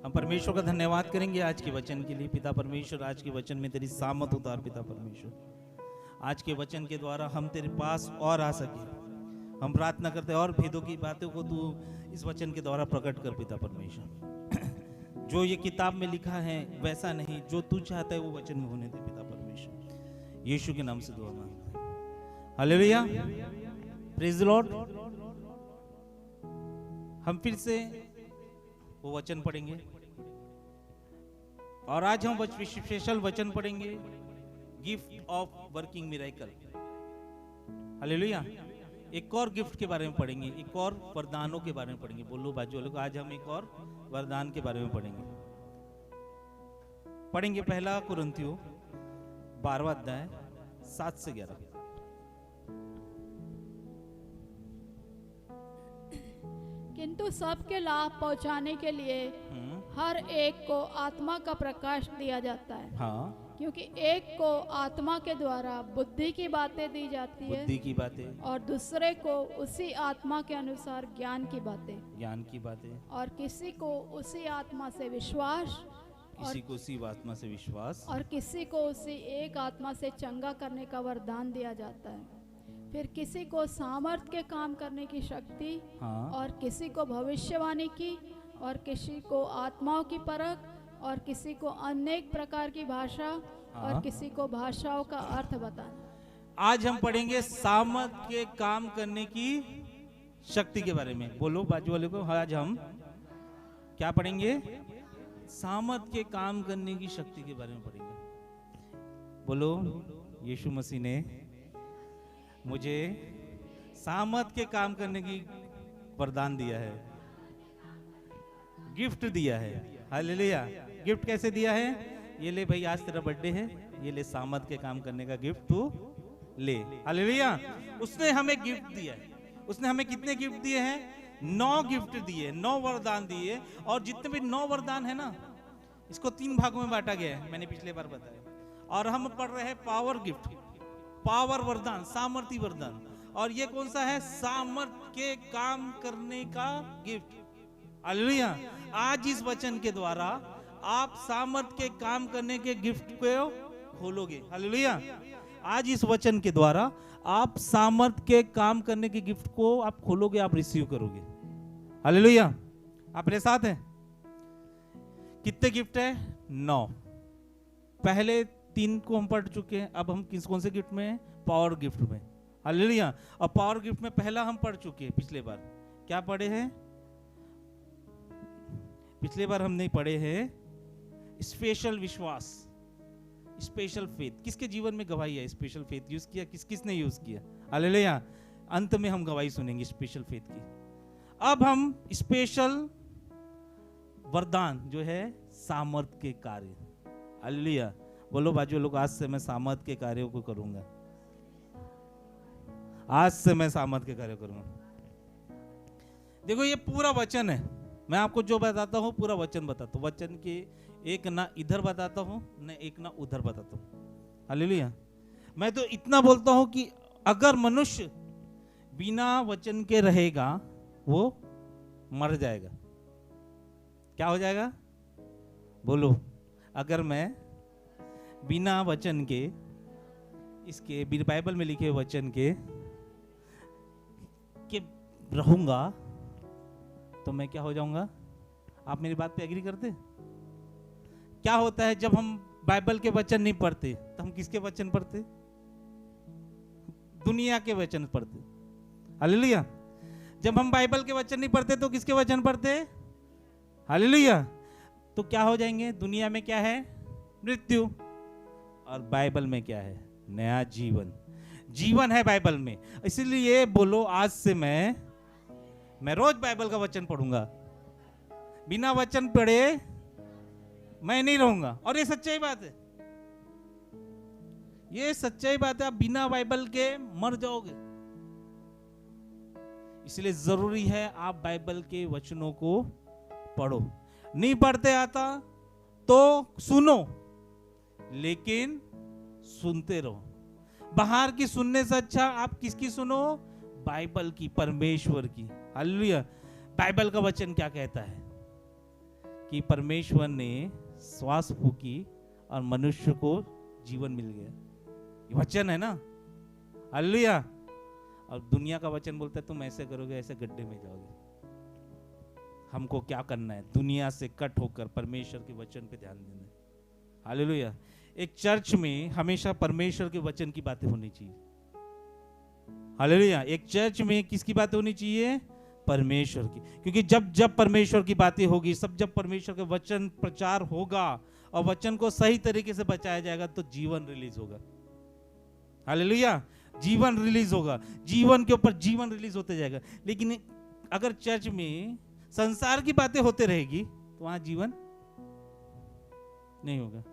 हम परमेश्वर का धन्यवाद करेंगे आज के वचन के लिए। पिता परमेश्वर, आज के वचन में तेरी सामत उतार पिता परमेश्वर। आज के वचन के द्वारा हम तेरे पास और आ सके। हम प्रार्थना करते हैं और भेदों की बातों को तू इस वचन के द्वारा प्रकट कर पिता परमेश्वर। जो ये किताब में लिखा है वैसा नहीं, जो तू चाहता है वो वचन में होने दे पिता परमेश्वर। यीशु के नाम से दुआ मांगते हैं, हालेलुया, प्रेज द लॉर्ड। हम फिर से वो वचन पढ़ेंगे और आज हम स्पेशल वचन पढ़ेंगे, gift of working miracle. Hallelujah. एक और गिफ्ट के बारे में पढ़ेंगे, एक और वरदानों के बारे में पढ़ेंगे। बोलो बाजू वालों को, आज हम एक और वरदान के बारे में पढ़ेंगे। पहला कुरिन्थियों 12वां अध्याय 7 से 11। किंतु सबके लाभ पहुंचाने के लिए हर एक को आत्मा का प्रकाश दिया जाता है। हाँ, क्योंकि एक को आत्मा के द्वारा बुद्धि की बातें दी जाती है, बुद्धि की बातें, और दूसरे को उसी आत्मा के अनुसार ज्ञान की बातें, और किसी को उसी आत्मा से विश्वास, किसी को उसी आत्मा से विश्वास, और किसी को उसी एक आत्मा से चंगा करने का वरदान दिया जाता है। फिर किसी को सामर्थ के काम करने की शक्ति, हाँ, और किसी को भविष्यवाणी की, और किसी को आत्माओं की परख, और किसी को अनेक प्रकार की भाषा, हाँ, और किसी को भाषाओं का अर्थ बताना। आज हम पढ़ेंगे सामर्थ के काम करने की शक्ति के बारे में। बोलो बाजू वाले को, आज हम क्या पढ़ेंगे? सामर्थ के काम करने की शक्ति के बारे में पढ़ेंगे। बोलो, यीशु मसीह ने मुझे सामर्थ के काम करने की वरदान दिया है, गिफ्ट दिया है। हालेलुया। गिफ्ट कैसे दिया है? ये ले भाई, आज तेरा बर्थडे है, ये ले सामर्थ के काम करने का गिफ्ट तू ले। हालेलुया। उसने हमें गिफ्ट दिया है। उसने हमें कितने गिफ्ट दिए हैं? 9 गिफ्ट दिए, 9 वरदान दिए। और जितने भी 9 वरदान है ना, इसको 3 भागों में बांटा गया है, मैंने पिछले बार बताया। और हम पढ़ रहे हैं पावर गिफ्ट, पावर वरदान, सामर्थी वरदान। और ये कौन सा है? सामर्थ के काम करने का गिफ्ट। हालेलुया। आज इस वचन के द्वारा आप सामर्थ के काम करने के गिफ्ट को खोलोगे। हालेलुया। आज इस वचन के द्वारा आप सामर्थ के काम करने के गिफ्ट को आप खोलोगे, आप रिसीव करोगे। हालेलुया। आप मेरे साथ हैं? कितने गिफ्ट है? 9। पहले 3 को हम पढ़ चुके हैं, अब हम कौन से गिफ्ट में हैं? पावर गिफ्ट में। हालेलुया। और पावर गिफ्ट में पहला हम पढ़ चुके हैं पिछले बार। क्या पढ़े हैं? पिछले बार हम नहीं पढ़े हैं स्पेशल विश्वास, स्पेशल फेथ। किसके जीवन में गवाही है? स्पेशल फेथ यूज किया, किसने यूज किया? हालेलुया। अंत में हम गवाही सुनेंगे स्पेशल फेथ की। अब हम स्पेशल वरदान जो है सामर्थ के कार्य। हालेलुया। बोलो बाजू लोग, आज से मैं सामर्थ के कार्यों को करूंगा। आज से मैं सामर्थ के कार्य करूंगा। देखो, ये पूरा वचन है। मैं आपको जो बताता हूँ पूरा वचन बताता हूँ। वचन के एक ना इधर बताता हूँ, न एक ना उधर बताता हूँ। हालेलुया। मैं तो इतना बोलता हूँ कि अगर मनुष्य बिना वचन के रहेगा वो मर जाएगा। क्या हो जाएगा? बोलो। अगर मैं बिना वचन के, इसके बाइबल में लिखे वचन के रहूंगा तो मैं क्या हो जाऊंगा? आप मेरी बात पे एग्री करते? क्या होता है जब हम बाइबल के वचन नहीं पढ़ते तो हम किसके वचन पढ़ते? दुनिया के वचन पढ़ते। हालेलुया। जब हम बाइबल के वचन नहीं पढ़ते तो किसके वचन पढ़ते? हालेलुया। तो क्या हो जाएंगे? दुनिया में क्या है? मृत्यु। और बाइबल में क्या है? नया जीवन। जीवन है बाइबल में। इसलिए बोलो, आज से मैं रोज बाइबल का वचन पढ़ूंगा। बिना वचन पढ़े मैं नहीं रहूंगा। और ये सच्चाई बात है, ये सच्चाई बात है। आप बिना बाइबल के मर जाओगे। इसलिए जरूरी है आप बाइबल के वचनों को पढ़ो। नहीं पढ़ते आता तो सुनो, लेकिन सुनते रहो। बाहर की सुनने से अच्छा आप किसकी सुनो? बाइबल की, परमेश्वर की। हालेलुया। बाइबल का वचन क्या कहता है? कि परमेश्वर ने श्वास फूकी और मनुष्य को जीवन मिल गया। ये वचन है ना, हालेलुया। और दुनिया का वचन बोलता है तुम ऐसे करोगे ऐसे गड्ढे में जाओगे। हमको क्या करना है? दुनिया से कट होकर परमेश्वर के वचन पे ध्यान देना है, हालेलुया। एक चर्च में हमेशा परमेश्वर के वचन की बातें होनी चाहिए, हालेलुया। एक चर्च में किसकी बातें होनी चाहिए? परमेश्वर की। क्योंकि जब जब परमेश्वर की बातें होगी, सब जब परमेश्वर के वचन प्रचार होगा और वचन को सही तरीके से बचाया जाएगा तो जीवन रिलीज होगा, हालेलुया। जीवन रिलीज होगा, जीवन के ऊपर जीवन रिलीज होते जाएगा। लेकिन अगर चर्च में संसार की बातें होते रहेगी तो वहां जीवन नहीं होगा।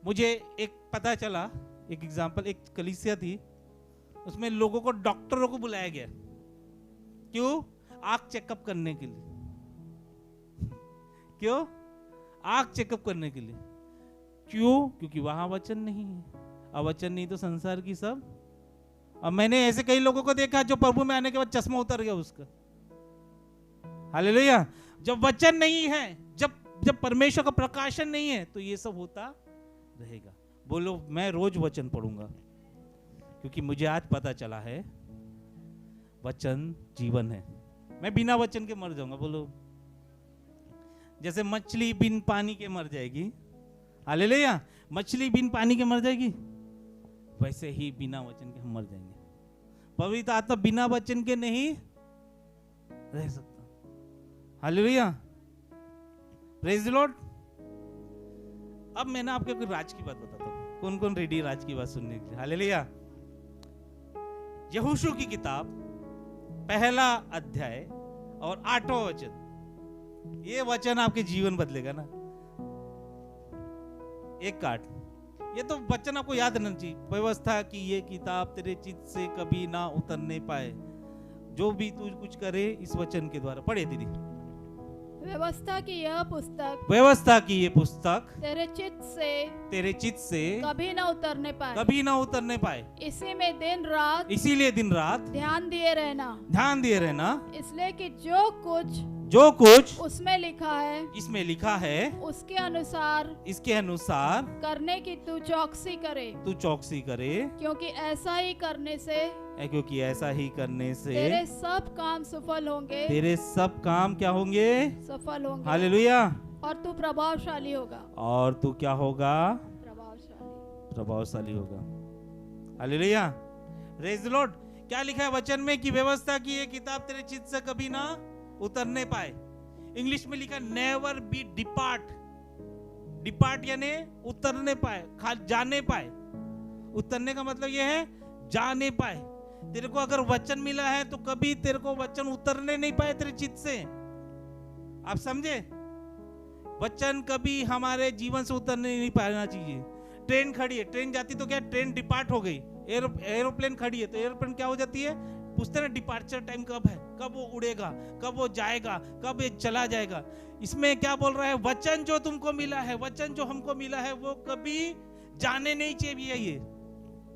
मुझे एक पता चला, एक एग्जांपल, एक कलीसिया थी, उसमें लोगों को, डॉक्टरों को बुलाया गया। क्यों? आंख चेकअप करने के लिए। क्यों? आंख चेकअप करने के लिए। क्यों? क्योंकि वहां वचन नहीं है, और वचन नहीं तो संसार की सब। और मैंने ऐसे कई लोगों को देखा जो प्रभु में आने के बाद चश्मा उतर गया उसका, हालेलुया। जब वचन नहीं है, जब परमेश्वर का प्रकाशन नहीं है तो ये सब होता रहेगा। बोलो मैं रोज वचन पढ़ूंगा, क्योंकि मुझे आज पता चला है वचन जीवन है। मैं बिना वचन के मर जाऊंगा। बोलो, जैसे मछली बिन पानी के मर जाएगी, हालेलुया। मछली बिन पानी के मर जाएगी, वैसे ही बिना वचन के हम मर जाएंगे। पवित्र आत्मा बिना वचन के नहीं रह सकता, हालेलुया, प्रेज द लॉर्ड। अब मैं ना आपको राज की बात बताता हूँ। कौन कौन रेडी राज की बात सुनने के लिए? हालेलुया। यहोशू की किताब पहला अध्याय और 8वां वचन, ये वचन आपके जीवन बदलेगा ना। एक काट, ये तो वचन आपको याद रहना चाहिए। व्यवस्था की ये किताब तेरे चित्त से कभी ना उतरने पाए, जो भी तू कुछ करे इस वचन के द्वारा। पढ़े दीदी। व्यवस्था की यह पुस्तक, व्यवस्था की ये पुस्तक तेरे चित्त से कभी ना उतरने पाए, कभी ना उतरने पाए, इसी में दिन रात, इसीलिए दिन रात ध्यान दिए रहना, इसलिए कि जो कुछ उसमें लिखा है, इसमें लिखा है, उसके अनुसार करने की तू चौकसी करे, क्योंकि ऐसा ही करने से तेरे सब काम सफल होंगे। तेरे सब काम क्या होंगे? सफल होंगे, हालेलुया। और तू प्रभावशाली होगा। और तू क्या होगा? प्रभावशाली होगा, हालेलुया, प्रेज द लॉर्ड। क्या लिखा है वचन में? कि व्यवस्था की ये किताब तेरे चित्त से कभी ना उतरने पाए। इंग्लिश में लिखा नेवर बी डिपार्ट यानी उतरने पाए, जाने पाए। उतरने का मतलब ये है जाने पाए। तेरे को अगर वचन मिला है तो कभी तेरे को वचन उतरने नहीं पाए तेरे चित्त से। आप समझे? वचन कभी हमारे जीवन से उतरने नहीं पाना चाहिए। ट्रेन खड़ी है, ट्रेन जाती तो क्या, ट्रेन डिपार्ट हो गई। एरोप्लेन खड़ी है तो एरोप्लेन क्या हो जाती है, पूछते ना डिपार्चर टाइम कब है, कब वो उड़ेगा, कब वो जाएगा, कब ये चला जाएगा। इसमें क्या बोल रहा है? वचन जो तुमको मिला है, वचन जो हमको मिला है, वो कभी जाने नहीं चाहिए, ये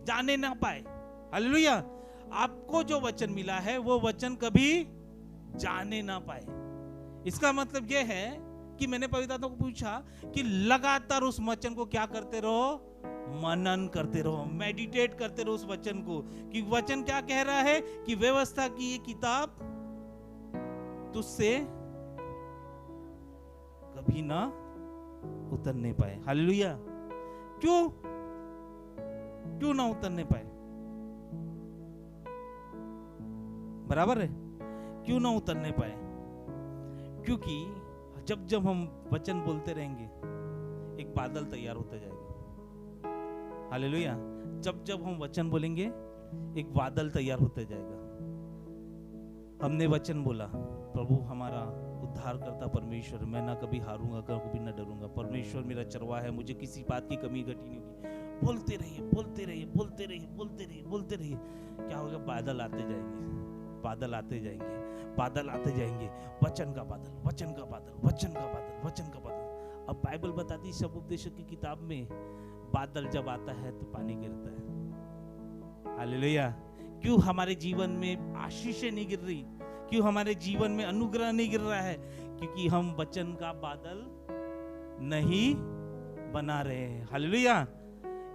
जाने ना पाए। हालेलुया। आपको जो वचन मिला है वो वचन कभी जाने ना पाए। इसका मतलब यह है कि मैंने पवित्र आत्मा को पूछा कि लगातार उस वचन को क्या करते रहो, मनन करते रहो, मेडिटेट करते रहो उस वचन को। कि वचन क्या कह रहा है कि व्यवस्था की ये किताब तुझसे कभी ना उतरने पाए। हालेलुया। क्यों ना उतरने पाए? बराबर है, क्यों ना उतरने पाए? क्योंकि जब जब हम वचन बोलते रहेंगे एक बादल तैयार होता जाएगा। हालेलुया। जब जब हम वचन बोलेंगे एक बादल तैयार होता जाएगा। हमने वचन बोला, प्रभु हमारा उद्धार करता परमेश्वर, मैं ना कभी हारूंगा, कभी ना डरूंगा, परमेश्वर मेरा चरवाहा है, मुझे किसी बात की कमी घटी नहीं होगी। बोलते रहिए, बोलते रहिए, बोलते रहिए, बोलते रहिए, बोलते रहिए। क्या होगा? बादल आते जाएंगे, बादल आते जाएंगे, बादल आते जाएंगे। वचन का बादल, वचन का बादल, वचन का बादल, वचन का बादल। अब बाइबल बताती है शबोपदेशक की किताब में, बादल जब आता है तो पानी गिरता है। हालेलुया। क्यों हमारे जीवन में आशीषें नहीं गिर रही? क्यों हमारे जीवन में अनुग्रह नहीं गिर रहा है? क्योंकि हम वचन का बादल नहीं बना रहे हैं। हालेलुया।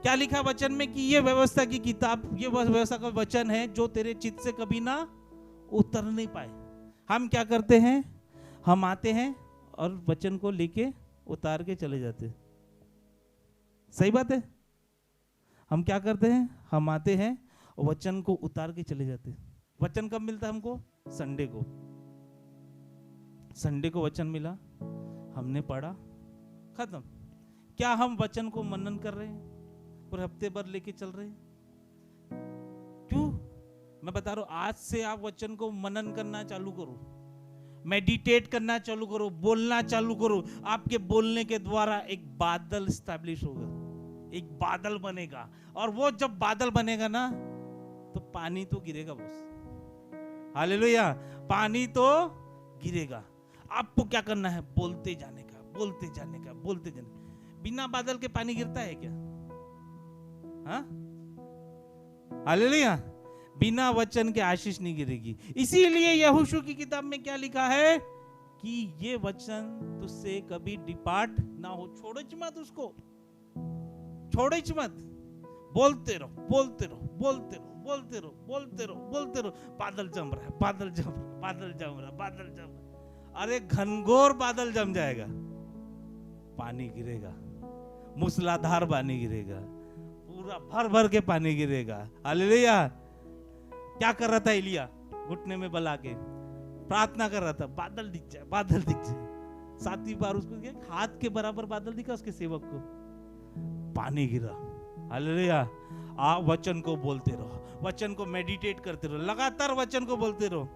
क्या लिखा वचन में कि ये व्यवस्था की किताब, ये व्यवस्था का वचन है जो तेरे चित्त से कभी ना उतर नहीं पाए। हम क्या करते हैं, हम आते हैं और वचन को लेके उतार के चले जाते हैं। सही बात है। हम क्या करते हैं, हम आते हैं और वचन को उतार के चले जाते हैं। वचन कब मिलता है हमको? संडे को। संडे को वचन मिला, हमने पढ़ा, खत्म। क्या हम वचन को मनन कर रहे हैं? पूरे हफ्ते भर लेके चल रहे हैं? क्यों? मैं बता रहा हूं, आज से आप वचन को मनन करना चालू करो, मेडिटेट करना चालू करो, बोलना चालू करो। आपके बोलने के द्वारा एक बादल स्टैब्लिश होगा, एक बादल बनेगा। और वो जब बादल बनेगा ना, तो पानी तो गिरेगा बॉस। हालेलुया। पानी तो गिरेगा। आपको क्या करना है? बोलते जाने का, बोलते जाने का, बोलते जाने का। बिना बादल के पानी गिरता है क्या? हाँ? हालेलुया। बिना वचन के आशीष नहीं गिरेगी। इसीलिए यहोशू की किताब में क्या लिखा है कि ये वचन तुझसे कभी डिपार्ट ना हो। छोड़ो मत उसको, छोड़ो मत। बोलते रहो, बोलते रहो, बोलते रहो, बोलते रहो, बोलते रहो, बोलते रहो। बादल जम रहा है, बादल जम रहा है, बादल जम रहा है, बादल जम रहा है। अरे घनघोर बादल जम जाएगा, पानी गिरेगा, मूसलाधार पानी गिरेगा, पूरा भर भर के पानी गिरेगा। हालेलुया। क्या कर रहा था एलिया? घुटने में बला के प्रार्थना कर रहा था, बादल दिख जाए, बादल दिख जाए। 7वीं बार उसको हाथ के बराबर बादल दिखा उसके सेवक को, पानी गिरा। हालेलुया। आप वचन को बोलते रहो, वचन को मेडिटेट करते रहो, लगातार वचन को बोलते रहो,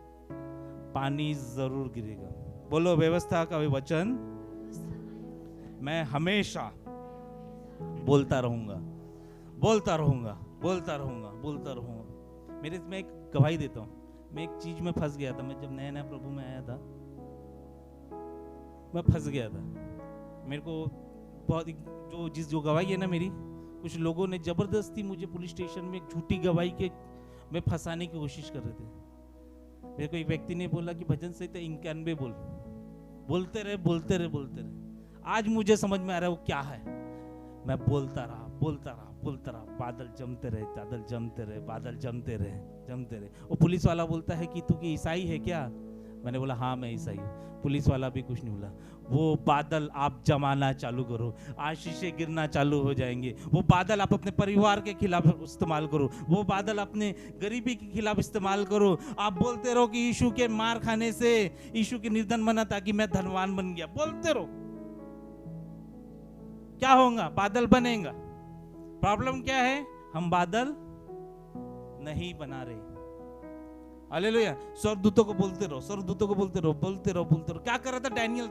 पानी जरूर गिरेगा। बोलो, व्यवस्था का वचन मैं हमेशा बोलता रहूंगा, बोलता रहूंगा, बोलता रहूंगा, बोलता रहूंगा। मेरे मैं एक गवाही देता हूँ। मैं एक चीज में फंस गया था। मैं जब नया नया प्रभु में आया था, मैं फंस गया था। मेरे को बहुत जो गवाही है ना मेरी, कुछ लोगों ने जबरदस्ती मुझे पुलिस स्टेशन में एक झूठी गवाही के में फंसाने की कोशिश कर रहे थे। मेरे को एक व्यक्ति ने बोला कि भजन संहिता 91 बोल। बोलते रहे, बोलते रहे, बोलते रहे। आज मुझे समझ में आ रहा है वो क्या है। मैं बोलता रहा, बोलता रहा, बोलता रहा। बादल जमते रहे, बादल जमते रहे, बादल जमते रहे, जमते रहे। वो पुलिस वाला बोलता है कि तू की ईसाई है क्या? मैंने बोला हाँ मैं ईसाई हूँ। पुलिस वाला भी कुछ नहीं बोला। वो बादल आप जमाना चालू करो, आशीषें गिरना चालू हो जाएंगे। वो बादल आप अपने परिवार के खिलाफ इस्तेमाल करो, वो बादल अपने गरीबी के खिलाफ इस्तेमाल करो। आप बोलते रहो कि यीशु के मार खाने से यीशु के निर्धन बना ताकि मैं धनवान बन गया। बोलते रहो, क्या होगा? बादल बनेगा। प्रॉब्लम क्या है? हम बादल नहीं बना रहे। हालेलुया। स्वर्गदूतों को बोलते रहो, स्वर्गदूतों को बोलते रहो, बोलते रहो, बोलते रहो। क्या कर रहा था डैनियल?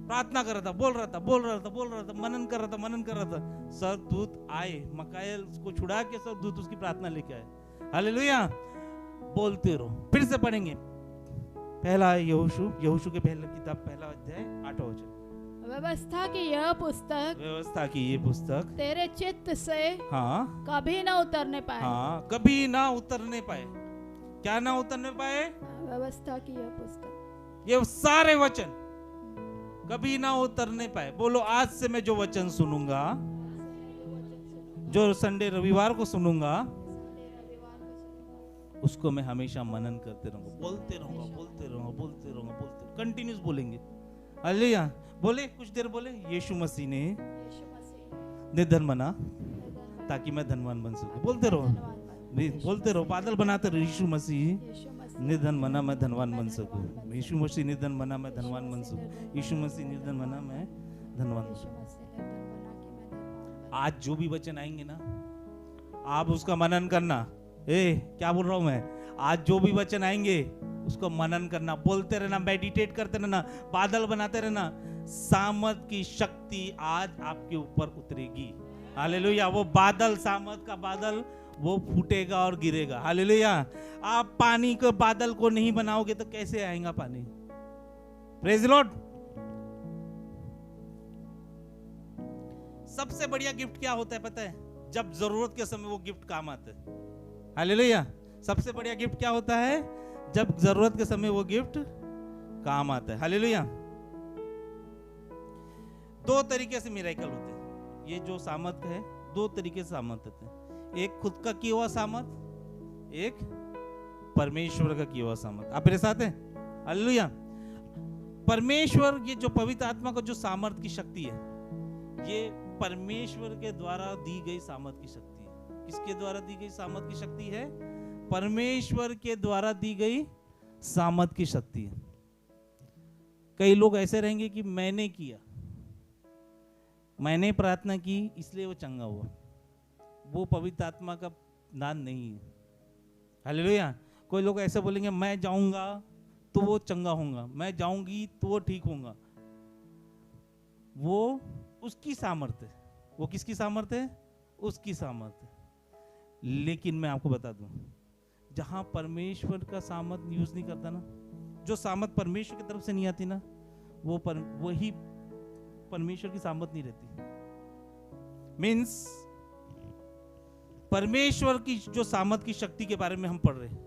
प्रार्थना कर रहा था, बोल रहा था, बोल रहा था, बोल रहा था, मनन कर रहा था, मनन कर रहा था। स्वर्गदूत आए, मिकाएल को छुड़ा के स्वर्गदूत उसकी प्रार्थना लेके आए। हालेलुया। बोलते रहो। फिर से पढ़ेंगे पहला यहोशू के पहले किताब, पहला अध्याय 8वां वचन। व्यवस्था की यह पुस्तक, व्यवस्था की ये पुस्तक तेरे चित्त से हाँ कभी ना उतरने पाए। हाँ, कभी ना उतरने पाए। क्या ना उतरने पाए? व्यवस्था की यह पुस्तक, ये सारे वचन कभी ना उतरने पाए। बोलो, आज से मैं जो वचन सुनूंगा, जो संडे रविवार को सुनूंगा, उसको मैं हमेशा मनन करते रहूंगा, बोलते रहूंगा, बोलते रहूंगा, बोलते रहूंगा, बोलते, कंटिन्यूस बोलेंगे। हालेलुया। बोले, कुछ देर बोले, यीशु मसीह ने निर्धन बना ताकि मैं धनवान बन सकूं। बोलते रहो, बोलते रहो, बादल बनाते रहो। यीशु मसीह निर्धन बना मैं धनवान बन सकूं। यीशु मसीह निर्धन बना मैं धनवान बन सकूं। यीशु मसीह निर्धन बना मैं धनवान बन सकूं। आज जो भी वचन आएंगे ना, आप उसका मनन करना। क्या बोल रहा हूं मैं? आज जो भी वचन आएंगे उसको मनन करना, बोलते रहना, मेडिटेट करते रहना, बादल बनाते रहना। सामर्थ की शक्ति आज आपके ऊपर उतरेगी। हालेलुया। वो बादल, सामर्थ का बादल, वो फूटेगा और गिरेगा। हालेलुया। आप पानी को, बादल को नहीं बनाओगे तो कैसे आएगा पानी? Praise the Lord. सबसे बढ़िया गिफ्ट क्या होता है पता है? जब जरूरत के समय वो गिफ्ट काम आता है। हालेलुया। सबसे बढ़िया गिफ्ट क्या होता है? जब जरूरत के समय वो गिफ्ट काम आता है। हालेलुया। दो तरीके से मिरेकल होते हैं। ये जो सामर्थ है, दो तरीके से सामर्थ होते हैं। एक खुद का किया हुआ सामर्थ, एक परमेश्वर का किया हुआ सामर्थ। आप मेरे साथ हैं? हालेलुया। परमेश्वर, ये जो पवित्र आत्मा का जो सामर्थ की शक्ति है, ये परमेश्वर के द्वारा दी गई सामर्थ की शक्ति है। किसके द्वारा दी गई सामर्थ की शक्ति है? परमेश्वर के द्वारा दी गई सामर्थ की शक्ति है। कई लोग ऐसे रहेंगे कि मैंने किया, मैंने प्रार्थना की इसलिए वो चंगा हुआ। वो पवित्र आत्मा का दान नहीं है। हालेलुया। कोई लोग ऐसे बोलेंगे मैं जाऊंगा तो वो चंगा होगा, मैं जाऊंगी तो वो ठीक होगा। वो उसकी सामर्थ्य है। वो किसकी सामर्थ्य है? उसकी सामर्थ्य। लेकिन मैं आपको बता दूं, जहां परमेश्वर का सामर्थ यूज नहीं करता ना, जो सामर्थ परमेश्वर की तरफ से नहीं आती ना, वही परमेश्वर की सामर्थ नहीं रहती। मीन्स परमेश्वर की जो सामर्थ की शक्ति के बारे में हम पढ़ रहे हैं,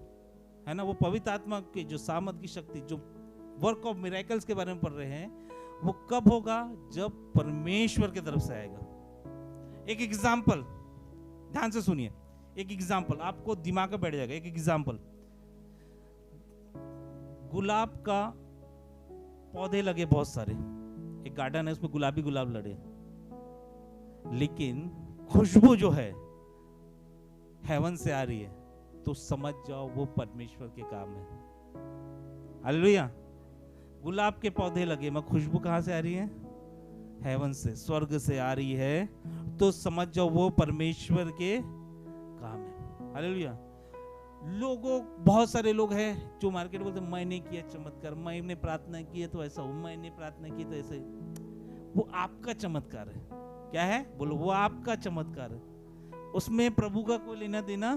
है ना, वो पवित्र आत्मा की जो सामर्थ की शक्ति, जो वर्क ऑफ मिरेकल्स के बारे में पढ़ रहे हैं, वो कब होगा? जब परमेश्वर की तरफ से आएगा। एक एग्जाम्पल ध्यान से सुनिए, एक एग्जाम्पल आपको दिमाग में बैठ जाएगा। एक एग्जाम्पल, गुलाब का पौधे लगे बहुत सारे, एक गार्डन है, उसमें गुलाबी गुलाब लड़े, लेकिन खुशबू जो है हेवन से आ रही है, तो समझ जाओ वो परमेश्वर के काम है। हालेलुया। गुलाब के पौधे लगे, मैं खुशबू कहां से आ रही है? हेवन से, स्वर्ग से आ रही है, तो समझ जाओ वो परमेश्वर के काम है। हालेलुया। लोगों, बहुत सारे लोग हैं जो मार्केट बोलते हैं मैंने किया चमत्कार, मैंने प्रार्थना की है तो ऐसा हो, मैंने प्रार्थना की तो ऐसे। वो आपका चमत्कार है। क्या है? बोलो, वो आपका चमत्कार है। उसमें प्रभु का कोई लेना देना।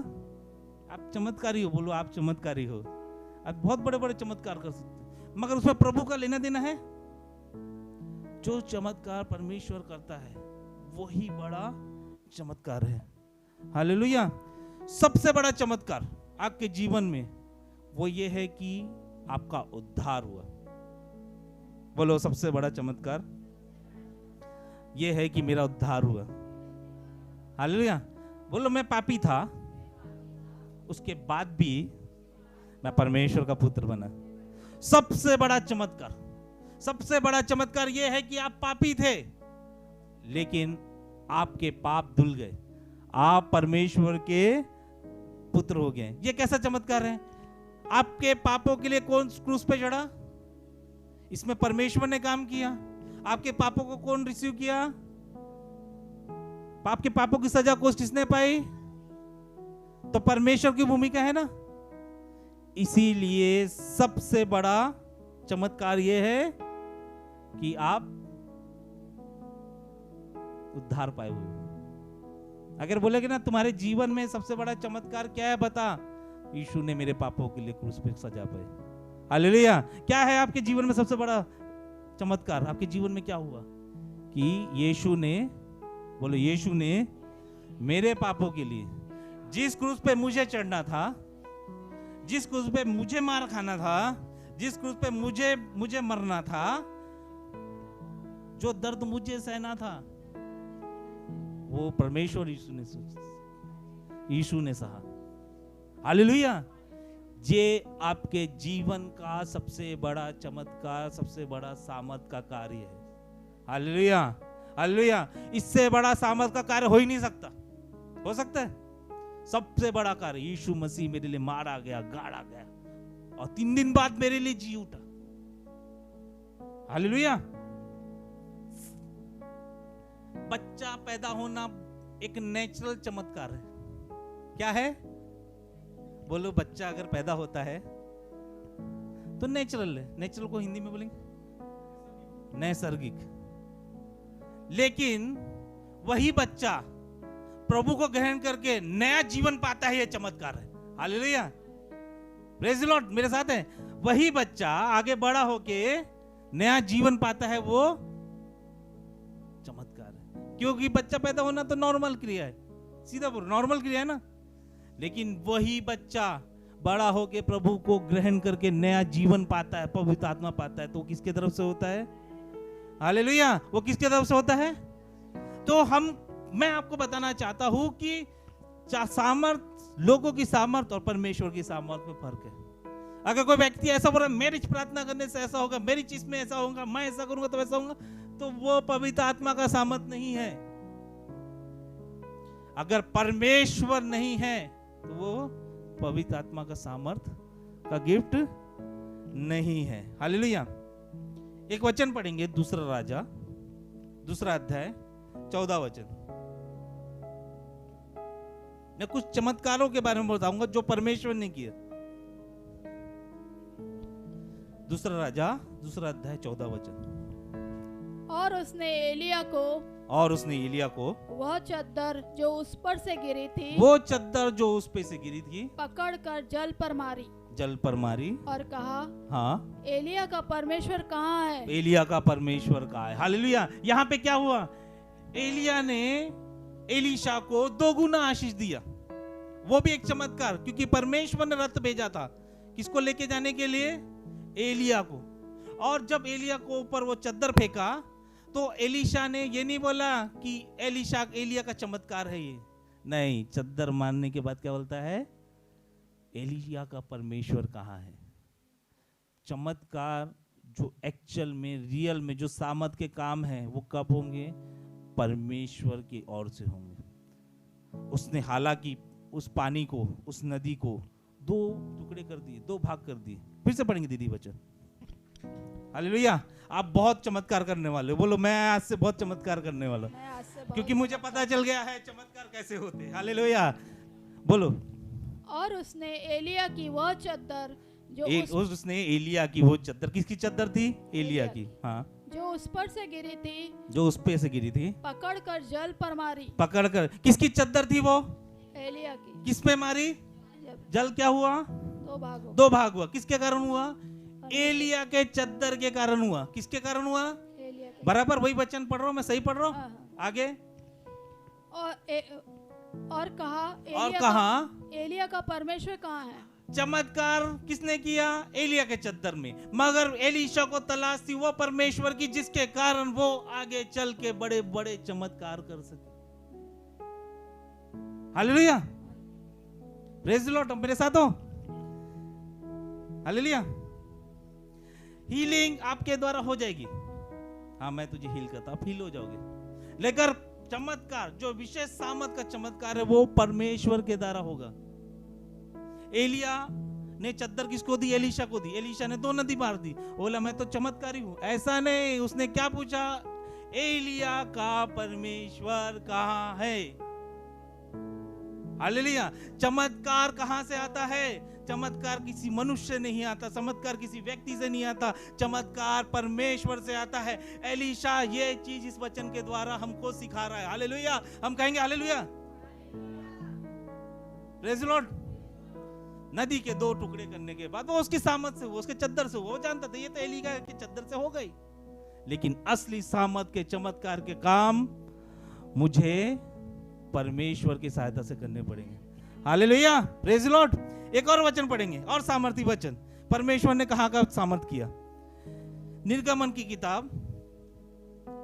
आप चमत्कारी हो, बोलो आप चमत्कारी हो। आप बहुत बड़े बड़े चमत्कार कर सकते हैं, मगर उसमें प्रभु का लेना देना है। जो चमत्कार परमेश्वर करता है वही बड़ा चमत्कार है। हालेलुया। सबसे बड़ा चमत्कार आपके जीवन में वो ये है कि आपका उद्धार हुआ। बोलो, सबसे बड़ा चमत्कार ये है कि मेरा उद्धार हुआ। हालेलुया। बोलो, मैं पापी था, उसके बाद भी मैं परमेश्वर का पुत्र बना। सबसे बड़ा चमत्कार, सबसे बड़ा चमत्कार यह है कि आप पापी थे, लेकिन आपके पाप धुल गए, आप परमेश्वर के पुत्र हो गए। ये कैसा चमत्कार है? आपके पापों के लिए कौन क्रूस पे चढ़ा? इसमें परमेश्वर ने काम किया। आपके पापों को कौन रिसीव किया? आपके पापों की सजा को किसने पाई? तो परमेश्वर की भूमिका है ना। इसीलिए सबसे बड़ा चमत्कार यह है कि आप उद्धार पाए हुए। अगर बोलेगे ना तुम्हारे जीवन में सबसे बड़ा चमत्कार क्या है, बता। यीशु ने मेरे पापों के लिए क्रूस पे सजा पाई। हालेलुया। क्या है आपके जीवन में सबसे बड़ा चमत्कार? आपके जीवन में क्या हुआ कि यीशु ने, बोलो, यीशु ने मेरे पापों के लिए जिस क्रूस पे मुझे चढ़ना था, जिस क्रूस पे मुझे मार खाना था, जिस क्रूस पे मुझे मरना था, जो दर्द मुझे सहना था, वो परमेश्वर यीशु ने सहा। हालेलुया। ये आपके जीवन का सबसे बड़ा चमत्कार, सबसे बड़ा सामर्थ का कार्य है। हालेलुया। हालेलुया। इससे बड़ा सामर्थ का कार्य हो ही नहीं सकता। हो सकता है? सबसे बड़ा कार्य, यीशु मसीह मेरे लिए मारा गया, गाड़ा गया, और 3 दिन बाद मेरे लिए जी उठा। हालेलुया। बच्चा पैदा होना एक नेचुरल चमत्कार है। क्या है? बोलो, बच्चा अगर पैदा होता है तो नेचुरल है। नेचुरल को हिंदी में बोलेंगे नैसर्गिक। लेकिन वही बच्चा प्रभु को ग्रहण करके नया जीवन पाता है, यह चमत्कार है। हालेलुया। Praise the Lord. मेरे साथ है? वही बच्चा आगे बड़ा होके नया जीवन पाता है, वो चमत्कार है। क्योंकि बच्चा पैदा होना तो नॉर्मल क्रिया है, सीधा बोलो, नॉर्मल क्रिया है ना। लेकिन वही बच्चा बड़ा होके प्रभु को ग्रहण करके नया जीवन पाता है, पवित्र आत्मा पाता है, तो किसके तरफ से होता है? हालेलुया। वो किसके तरफ से होता है? तो मैं आपको बताना चाहता हूं कि सामर्थ, लोगों की सामर्थ और परमेश्वर की सामर्थ में फर्क है। अगर कोई व्यक्ति ऐसा बोल रहा है मेरी प्रार्थना करने से ऐसा होगा, मेरी चीज में ऐसा होगा, मैं ऐसा करूंगा तो वैसा होगा, तो वो पवित्र आत्मा का सामर्थ नहीं है। अगर परमेश्वर नहीं है तो वो पवित्र आत्मा का सामर्थ का गिफ्ट नहीं है। हालेलुया। एक वचन पढ़ेंगे, दूसरा राजा, दूसरा अध्याय, 14 वचन। मैं कुछ चमत्कारों के बारे में बताऊंगा जो परमेश्वर ने किया। दूसरा राजा, दूसरा अध्याय, 14 वचन। और उसने एलिया को वह चद्दर जो उस पर से गिरी थी, वो चद्दर जो उस पे से गिरी थी, पकड़कर जल पर मारी और कहा, हाँ, एलिया का परमेश्वर कहाँ है? एलिया का परमेश्वर कहाँ है? हालेलुया। यहाँ पे क्या हुआ? एलिया ने एलीशा को 2 गुना आशीष दिया। वो भी एक चमत्कार, क्योंकि परमेश्वर ने रथ भेजा था किसको लेके जाने के लिए? एलिया को। और जब एलिया को ऊपर वो चद्दर फेंका तो एलीशा ने ये नहीं बोला कि एलिया का चमत्कार है ये, नहीं, चद्दर मारने के बाद क्या बोलता है? एलिया का परमेश्वर कहाँ है? चमत्कार जो एक्चुअल में, रियल में जो सामर्थ के काम है वो कब होंगे? परमेश्वर की ओर से होंगे। उसने हालांकि उस पानी को, उस नदी को 2 टुकड़े कर दिए, 2 भाग कर दिए। फिर से पढ़ेंगे दीदी वचन। हालेलुया। आप बहुत चमत्कार करने वाले हो। बोलो मैं आज से बहुत चमत्कार करने वाला हूं, क्योंकि मुझे पता चल गया है चमत्कार कैसे होते हैं। हालेलुया। बोलो। और उसने एलिया की वह चद्दर उसने एलिया की वो चद्दर, किसकी चद्दर थी? एलिया की, हाँ, जो उस पर से गिरी थी, जो उस पे से गिरी थी, पकड़कर जल पर मारी। पकड़कर, किसकी चद्दर थी वो? एलिया की। किस पे मारी? जल क्या हुआ? 2 भाग हुआ। किसके कारण हुआ? एलिया के चद्दर के कारण हुआ। किसके कारण हुआ? बराबर वही वचन पढ़ रहा हूं मैं, सही पढ़ रहा हूं? आगे। और कहा एलिया का परमेश्वर कहाँ है? चमत्कार किसने किया? एलिया के चद्दर में। मगर एलीशा को तलाश थी वो परमेश्वर की जिसके कारण वो आगे चल के बड़े बड़े चमत्कार कर सके। हालेलुया। Praise the Lord. मेरे साथ हो? हालेलुया। हीलिंग आपके द्वारा हो जाएगी। हाँ, मैं तुझे हील करता, आप हील हो जाओगे। लेकिन चमत्कार, जो विशेष सामर्थ का चमत्कार है, वो परमेश्वर के द्वारा होगा। एलिया ने चद्दर किसको दी? एलीशा को दी। एलीशा ने 2 नदी मार दी। बोला मैं तो चमत्कारी हूं। ऐसा नहीं, उसने क्या पूछा? एलिया का परमेश्वर कहाँ है? हालेलुया। चमत्कार कहां से आता है? चमत्कार किसी मनुष्य से नहीं आता, चमत्कार किसी व्यक्ति से नहीं आता, चमत्कार परमेश्वर से आता है। एलीशा ये चीज इस वचन के द्वारा हमको सिखा रहा है। हालेलुया। हम कहेंगे हालेलुया। Praise the Lord. नदी के 2 टुकड़े करने के बाद वो उसकी सामर्थ से, वो उसके चद्दर से, वो जानता था ये तो एलिया के चद्दर से हो गई। लेकिन असली सामर्थ के, चमत्कार के काम मुझे परमेश्वर की सहायता से करने पड़ेंगे। हालेलुया। Praise the Lord. एक और वचन पढ़ेंगे, और सामर्थी वचन। परमेश्वर ने कहां का सामर्थ किया? निर्गमन की किताब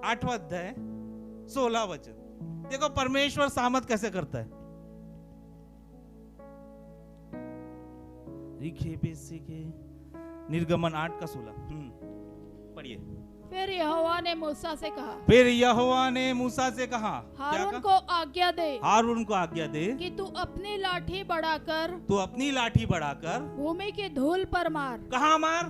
8वां अध्याय 16 वचन। देखो परमेश्वर सामर्थ कैसे करता है। निर्गमन 8 का 16 पढ़िए। फिर यहोवा ने मूसा से कहा, हारून को आज्ञा दे कि तू अपनी लाठी बढ़ाकर भूमि के धूल पर मार। कहाँ मार?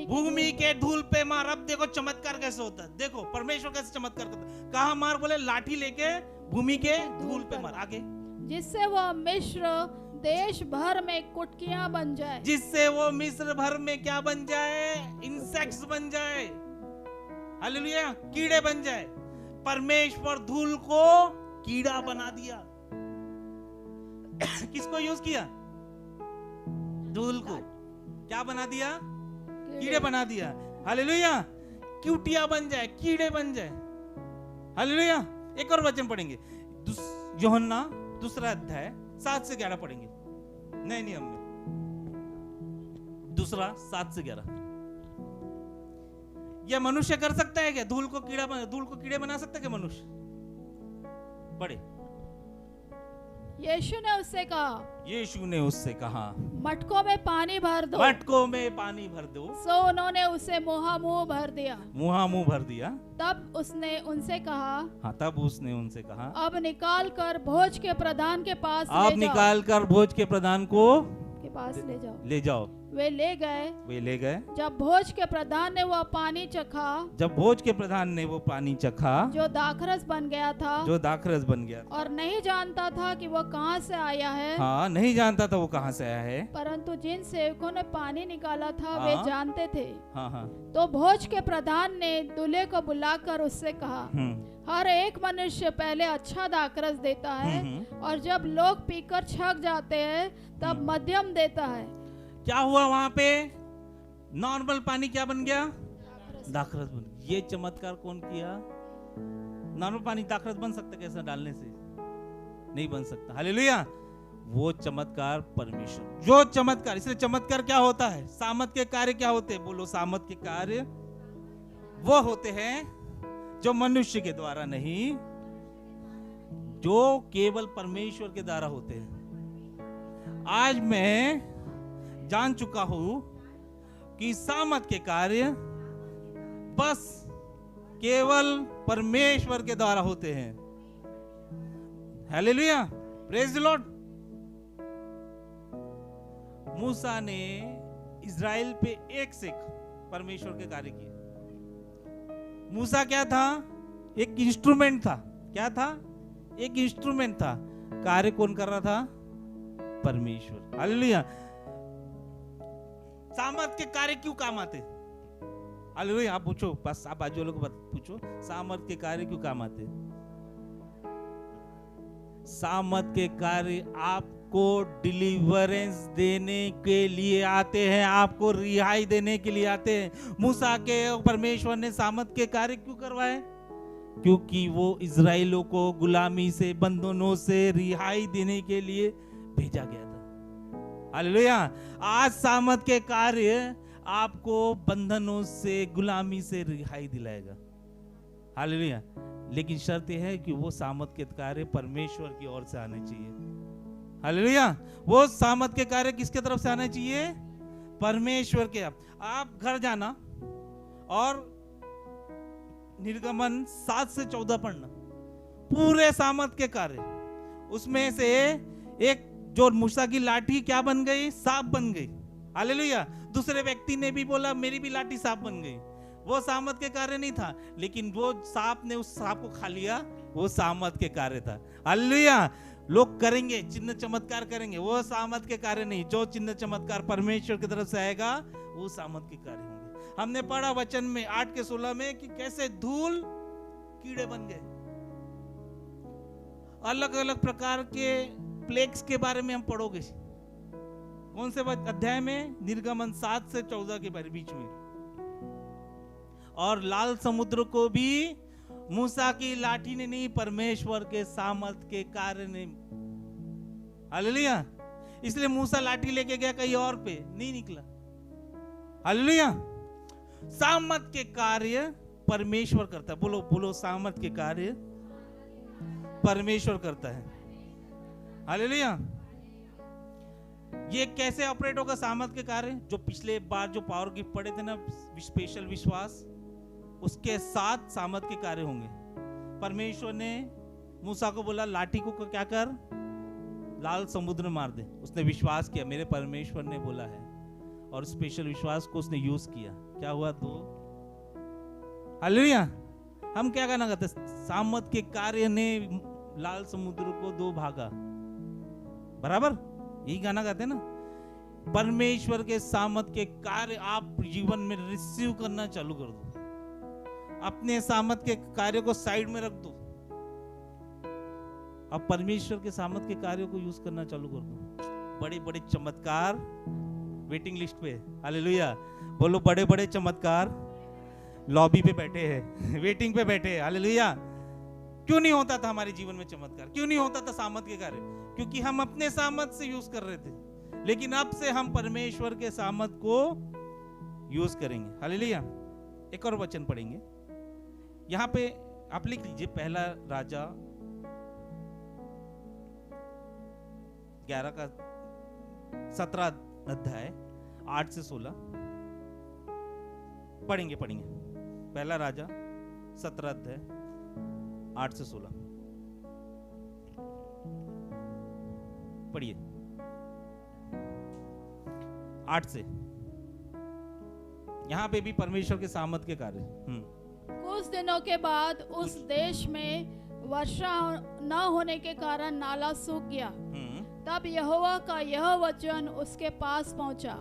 भूमि के धूल पे मार। अब देखो चमत्कार कैसे होता है, देखो परमेश्वर कैसे चमत्कार करता है। कहाँ मार? बोले लाठी लेके भूमि के धूल पे मार। आगे। जिससे वह मिस्र देश भर में कुटकियां बन जाए। जिससे वो मिस्र भर में क्या बन जाए? इंसेक्ट्स बन जाए। हालेलुया। कीड़े बन जाए। परमेश्वर धूल को कीड़ा बना दिया। किसको यूज किया? धूल को क्या बना दिया? कीड़े बना दिया। हालेलुया। क्यूटिया बन जाए, कीड़े बन जाए। हालेलुया। एक और वचन पढ़ेंगे, यूहन्ना 2 अध्याय 7 से 11 पढ़ेंगे। नहीं हमने 2 7 से 11। यह मनुष्य कर सकता है क्या? धूल को कीड़े बना सकता है क्या मनुष्य? पढ़े। यीशु ने उससे कहा मटकों में पानी भर दो। सो उन्होंने उसे मुंह भर दिया। तब उसने उनसे कहा अब निकाल कर भोज के प्रधान के पास ले जाओ। वे ले गए। जब भोज के प्रधान ने वो पानी चखा जो दाखरस बन गया था और नहीं जानता था कि वो कहाँ से आया है। परंतु जिन सेवकों ने पानी निकाला था वे जानते थे। तो भोज के प्रधान ने दूल्हे को बुलाकर उससे कहा हर एक मनुष्य पहले अच्छा दाखरस देता है और जब लोग पीकर छक जाते हैं तब मध्यम देता है। क्या हुआ वहां पे? नॉर्मल पानी क्या बन गया? दाखरस बन गया। ये चमत्कार कौन किया? नॉर्मल पानी दाखरस बन सकता है कैसे डालने से? नहीं बन सकता। हालेलुया। वो चमत्कार परमेश्वर, जो चमत्कार, इसलिए चमत्कार क्या होता है? सामर्थ के कार्य क्या होते हैं? बोलो, सामर्थ के कार्य वो होते हैं जो मनुष्य के द्वारा नहीं, जो केवल परमेश्वर के द्वारा होते हैं। आज मैं जान चुका हूं कि सामर्थ के कार्य बस केवल परमेश्वर के द्वारा होते हैं। Hallelujah, praise the lord. मूसा ने इज़राइल पे एक से परमेश्वर के कार्य किए। मूसा क्या था? एक इंस्ट्रूमेंट था। क्या था? एक इंस्ट्रूमेंट था। कार्य कौन कर रहा था? परमेश्वर। हालेलुया। सामर्थ के कार्य क्यों काम आते? हालेलुया। आप पूछो, बस आप बाजू वालों को पूछो, सामर्थ के कार्य क्यों काम आते? सामर्थ के कार्य आपको डिलीवरेंस देने के लिए आते हैं, आपको रिहाई देने के लिए आते हैं। मूसा के परमेश्वर ने सामर्थ के कार्य क्यों करवाए? क्योंकि वो इजराइलों को गुलामी से, बंधनों से रिहाई देने के लिए भेजा गया था। हालेलुया। आज सामर्थ के कार्य आपको बंधनों से, गुलामी से रिहाई दिलाएगा। हालेलुया। लेकिन शर्त यह है कि वो सामर्थ के कार्य परमेश्वर की ओर से आने चाहिए। हालेलुया। वो सामर्थ के कार्य किसके तरफ से आने चाहिए? परमेश्वर के। आप घर जाना और निर्गमन 7 से 14 पढ़ना, पूरे सामर्थ के कार्य। उसमें से एक जो मूसा की लाठी क्या बन गई? सांप बन गई। हालेलुया। दूसरे व्यक्ति ने भी बोला मेरी भी लाठी सांप बन गई। वो सामर्थ के कार्य नहीं था, लेकिन वो सांप ने उस सांप को खा लिया, वो सामर्थ के कार्य था। हालेलुया। लोग करेंगे, चिन्ह चमत्कार करेंगे, वो सामर्थ के कार्य नहीं। जो चिन्ह चमत्कार परमेश्वर की तरफ से आएगा वो सामर्थ के कार्य होंगे। हमने पढ़ा वचन में 8 के 16 में कि कैसे धूल कीड़े बन गए। अलग अलग प्रकार के प्लेग्स के बारे में हम पढ़ोगे। कौन से अध्याय में? निर्गमन 7 से 14 के बीच में। और लाल समुद्र को भी मूसा की लाठी ने नहीं, परमेश्वर के सामर्थ के कार्य ने। हालेलुया। इसलिए मूसा लाठी लेके गया कहीं और पे, नहीं निकला। हालेलुया। सामर्थ के कार्य परमेश्वर करता है। बोलो बोलो, सामर्थ के कार्य परमेश्वर करता है। हालेलुया। ये कैसे ऑपरेट होगा सामर्थ के कार्य? जो पिछले बार जो पावर गिफ्ट पढ़े थे ना, स्पेशल विश्वास, उसके साथ सामर्थ के कार्य होंगे। परमेश्वर ने मूसा को बोला लाठी को क्या कर? लाल समुद्र में मार दे। उसने विश्वास किया, मेरे परमेश्वर ने बोला है, और स्पेशल विश्वास को उसने यूज किया। क्या हुआ? तो हालेलुया। हम क्या कहना चाहते? सामर्थ के कार्य ने लाल समुद्र को 2 भागा। बराबर यही गाना गाते हैं ना। परमेश्वर के सामर्थ के कार्य आप जीवन में रिसीव करना चालू कर दो। अपने सामर्थ के कार्य को साइड में रख दो, अब परमेश्वर के सामर्थ के कार्यों को यूज करना चालू कर दो। बड़े बड़े चमत्कार वेटिंग लिस्ट पे। हालेलुया। बोलो, बड़े बड़े चमत्कार लॉबी पे बैठे हैं, वेटिंग पे बैठे हैं। हालेलुया। क्यों नहीं होता था हमारे जीवन में चमत्कार? क्यों नहीं होता था सामर्थ के कार्य? क्योंकि हम अपने सामर्थ से यूज कर रहे थे। लेकिन अब से हम परमेश्वर के सामर्थ को यूज करेंगे। हालेलुया। एक और वचन पढ़ेंगे यहाँ पे, आप लिख लीजिए पहला राजा 11 का 17 अध्याय 8 से 16 पढ़ेंगे। पहला राजा 17 अध्याय 8 से 16 पढ़िए। 8 से, यहाँ पे भी परमेश्वर के सामर्थ के कार्य। कुछ दिनों के बाद उस देश में वर्षा न होने के कारण नाला सूख गया। तब यहोवा का यह वचन उसके पास पहुंचा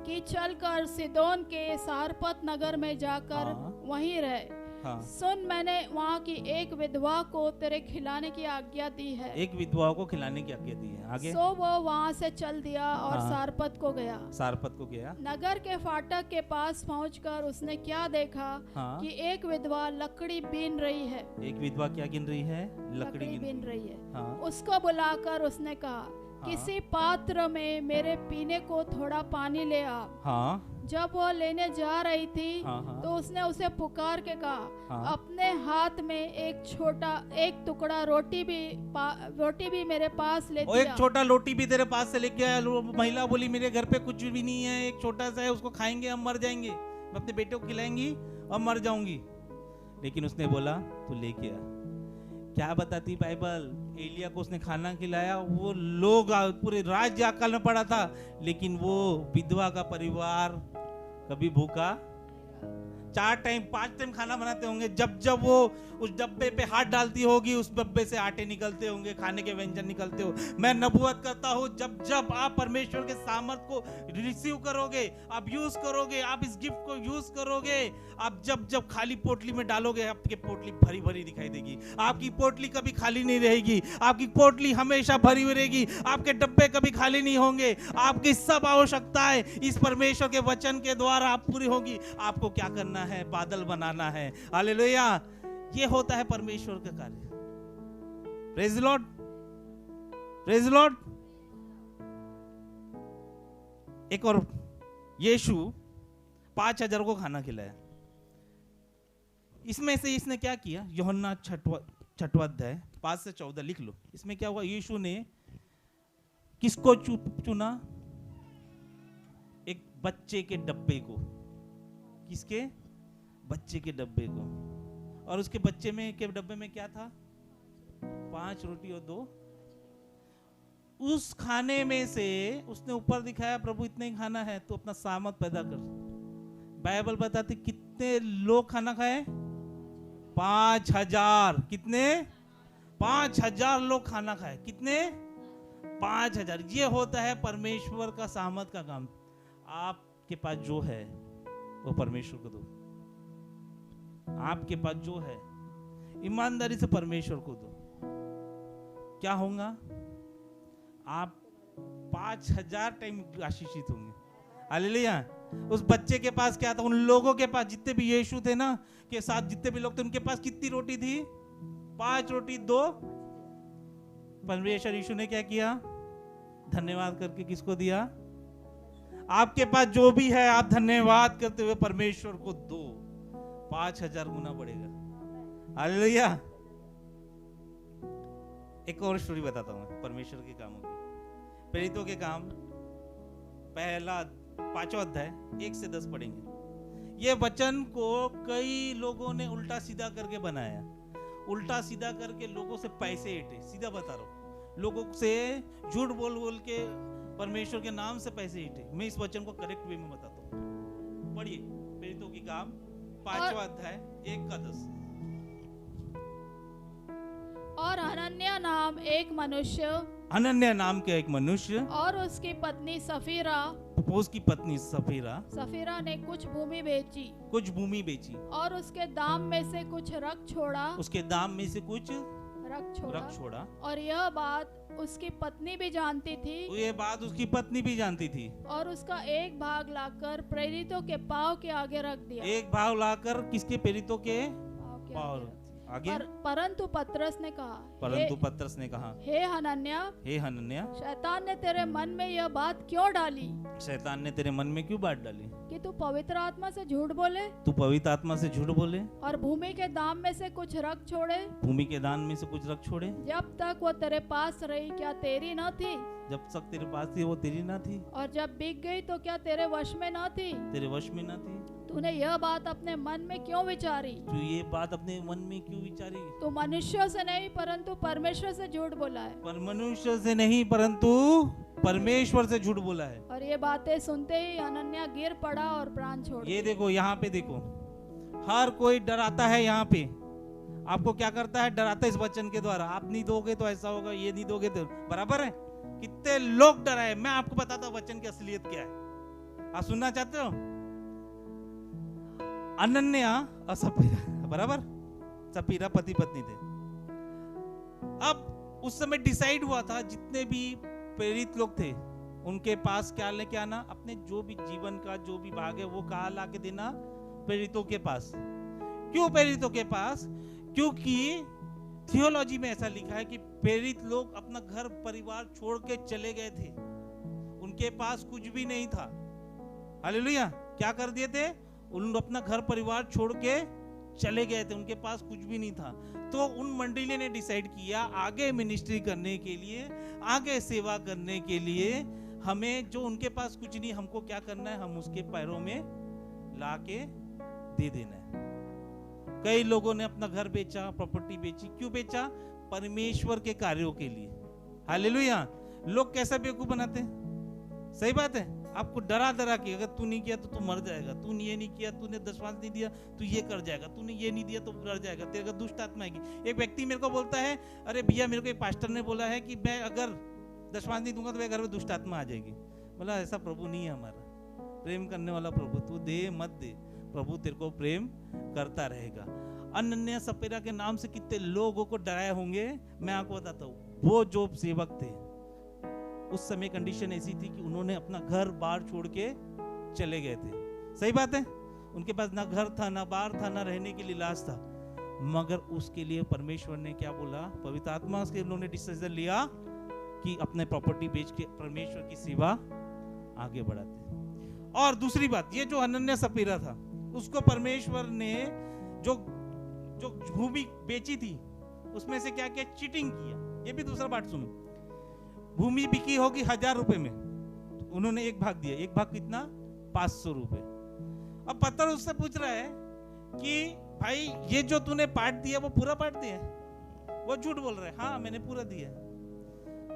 कि चलकर सिदोन के सारपत नगर में जाकर वहीं रहे। सुन, मैंने वहाँ की एक विधवा को तेरे खिलाने की आज्ञा दी है। एक विधवा को खिलाने की आज्ञा दी है। आगे सो वो वहाँ से चल दिया और सारपत को गया। नगर के फाटक के पास पहुंचकर उसने क्या देखा कि एक विधवा लकड़ी बीन रही है। एक विधवा क्या गिन रही है? लकड़ी बीन रही है। उसको बुलाकर उसने कहा, किसी पात्र में मेरे पीने को थोड़ा पानी ले आ। जब वो लेने जा रही थी तो उसने उसे पुकार के कहा, अपने हाथ में एक टुकड़ा रोटी भी मेरे पास ले दिया। एक छोटा रोटी भी तेरे पास से लेके आया। महिला बोली, मेरे घर पे कुछ भी नहीं है, एक छोटा सा है, उसको खाएंगे हम मर जाएंगे, मैं अपने बेटे को खिलाएंगी और मर जाऊंगी। लेकिन उसने बोला, तू लेके आ। क्या बताती बाइबल, एलिया को उसने खाना खिलाया, वो लोग पूरे राज्य अकाल में पड़ा था, लेकिन वो विधवा का परिवार कभी भूखा। 4 टाइम 5 टाइम खाना बनाते होंगे। जब वो उस डब्बे पे हाथ डालती होगी, उस डब्बे से आटे निकलते होंगे, खाने के व्यंजन निकलते हो। मैं नबूवत करता हूँ, जब आप परमेश्वर के सामर्थ को रिसीव करोगे, आप यूज करोगे, आप इस गिफ्ट को यूज करोगे, आप जब खाली पोटली में डालोगे, आपकी पोटली भरी भरी दिखाई देगी। आपकी पोटली कभी खाली नहीं रहेगी, आपकी पोटली हमेशा भरी हुई रहेगी। आपके डब्बे कभी खाली नहीं होंगे। आपकी सब आवश्यकताएं इस परमेश्वर के वचन के द्वारा आप पूरी होगी। आपको क्या करना है? बादल बनाना है। हालेलुया! ये होता है परमेश्वर का कार्य। Praise the Lord, praise the Lord. एक और, यीशु 5000 को खाना खिलाया। इसमें से इसने क्या किया? यूहन्ना 6वां अध्याय 5 से 14 लिख लो। इसमें क्या हुआ? यीशु ने किसको चुना? एक बच्चे के डब्बे को। किसके? बच्चे के डब्बे को। और उसके बच्चे में के डब्बे में क्या था? 5 रोटी और 2। उस खाने में से उसने ऊपर दिखाया, प्रभु इतने ही खाना है, तो अपना सामर्थ पैदा कर। बाइबल बताती कितने लोग खाना खाए? 5000। कितने? 5000 लोग खाना खाए। कितने? 5000। ये होता है परमेश्वर का सामर्थ का काम। आपके पास जो है वो परमेश्वर को दो। आपके पास जो है ईमानदारी से परमेश्वर को दो। क्या होगा? आप 5000 टाइम आशीषित होंगे। हालेलुया! उस बच्चे के पास क्या था? उन लोगों के पास, जितने भी यीशु थे ना के साथ, जितने भी लोग थे, उनके पास कितनी रोटी थी? 5 रोटी 2। परमेश्वर यीशु ने क्या किया? धन्यवाद करके किसको दिया? आपके पास जो भी है, आप धन्यवाद करते हुए परमेश्वर को दो। 5000 गुना बढ़ेगा। हालेलुया! एक और स्टोरी बताता हूं परमेश्वर के कामों की। प्रेरितों के काम पहला 5वां अध्याय 1 से 10 पढ़ेंगे। ये वचन को कई लोगों ने उल्टा सीधा करके बनाया। उल्टा सीधा करके लोगों से पैसे ऐंठे। सीधा बता रहा हूं, लोगों से झूठ बोल के परमेश्वर के नाम से पैसे ऐंठे। मैं इस वचन को करेक्ट वे में बताता हूं। पढ़िए प्रेरितों की काम 5वां अध्याय 1 का 10। और अनन्या नाम के एक मनुष्य और उसकी पत्नी सफीरा ने कुछ भूमि बेची और उसके दाम में से कुछ रख छोड़ा। और यह बात उसकी पत्नी भी जानती थी। और उसका एक भाग लाकर प्रेरितों के पांव के आगे रख दिया। एक भाग लाकर किसके? प्रेरितों के पांव। आगे। परंतु पतरस ने कहा, परंतु पतरस ने कहा, हे हनन्याह, हे हनन्याह, शैतान ने तेरे मन में यह बात क्यों डाली? शैतान ने तेरे मन में क्यों बात डाली कि तू पवित्र आत्मा से झूठ बोले तू पवित्र आत्मा से झूठ बोले और भूमि के दाम में से कुछ रख छोड़े। भूमि के दान में से कुछ रख छोड़े। जब तक वो तेरे पास रही क्या तेरी न थी? जब तक तेरे पास थी वो तेरी ना थी, और जब बिक गई तो क्या तेरे वश में न थी? तेरे वश में ना थी। तूने यह बात अपने मन में क्यों विचारी? तू ये बात अपने मन में क्यों विचारी? तू मनुष्यों से नहीं परंतु परमेश्वर से झूठ बोला है। पर मनुष्य से नहीं परंतु परमेश्वर से झूठ बोला है। और ये बातें सुनते ही हनन्याह गिर पड़ा और प्राण छोड़ ये देखो, यहाँ पे देखो, हर कोई डराता है। यहाँ पे आपको क्या करता है? डराता है इस वचन के द्वारा। आप नहीं दोगे तो ऐसा होगा, ये नहीं दोगे तो बराबर है। कितने लोग डराए। मैं आपको बताता हूँ वचन की असलियत क्या है। आप सुनना चाहते हो? अनन्या और सपीरा, बराबर, सपीरा पति पत्नी थे। अब उस समय डिसाइड हुआ था जितने भी प्रेरित लोग थे उनके पास क्या लेके आना, अपने जो भी जीवन का जो भी भाग है वो कहाँ ला के देना? प्रेरितों के पास। क्यों प्रेरितों के पास? क्योंकि थियोलॉजी में ऐसा लिखा है कि प्रेरित लोग अपना घर परिवार छोड़ के चले गए थे। उनके पास कुछ भी नहीं था। हालेलुया। क्या कर दिए थे? उन अपना घर परिवार छोड़ के चले गए थे। उनके पास कुछ भी नहीं था। तो उन मंडली ने डिसाइड किया आगे मिनिस्ट्री करने के लिए, आगे सेवा करने के लिए, हमें जो उनके पास कुछ नहीं, हमको क्या करना है? हम उसके पैरों में लाके दे देना है। कई लोगों ने अपना घर बेचा, प्रॉपर्टी बेची। क्यों बेचा? परमेश्वर के कार्यों के लिए। हालेलुया। लोग कैसा बेवकूफ बनाते हैं? सही बात है। आपको डरा डरा के, अगर तू नहीं किया तो तू मर जाएगा, तूने ये नहीं किया, तूने दशमांश नहीं दिया तो ये कर जाएगा, तूने ये नहीं दिया तो मर जाएगा, तेरे का दुष्ट आत्मा आएगी। एक व्यक्ति मेरे को बोलता है, अरे भैया मेरे को एक पास्टर ने बोला है कि मैं अगर दशमांश नहीं दूंगा तो मेरे घर में दुष्ट आत्मा आ जाएगी। बोला ऐसा प्रभु नहीं है हमारा। प्रेम करने वाला प्रभु, तू दे मत दे, प्रभु तेरे को प्रेम करता रहेगा। अनन्या सपेरा के नाम से कितने लोगों को डराए होंगे। मैं आपको बताता हूँ, वो जो सेवक थे उस समय कंडीशन ऐसी थी कि उन्होंने अपना घर बार छोड़ के चले गए थे। सही बात है। उनके पास ना घर था, ना बार था, ना रहने के लिए लाश था। मगर उसके लिए परमेश्वर ने क्या बोला? पवित्र आत्मा के उन्होंने डिसीजन लिया कि अपने प्रॉपर्टी बेच के परमेश्वर की सेवा आगे बढ़ाते। और दूसरी बात, ये जो अनन्या सपेरा था उसको परमेश्वर ने जो भूमि बेची थी उसमें से क्या किया? चीटिंग किया। ये भी दूसरा बात सुनो। भूमि बिकी होगी 1000 रुपए में, तो उन्होंने एक भाग दिया। एक भाग कितना? 500 रुपए। अब पत्थर उससे पूछ रहा है कि भाई ये जो तूने पार्ट दिया वो पूरा पार्ट दिया? वो झूठ बोल रहा है, हाँ मैंने पूरा दिया।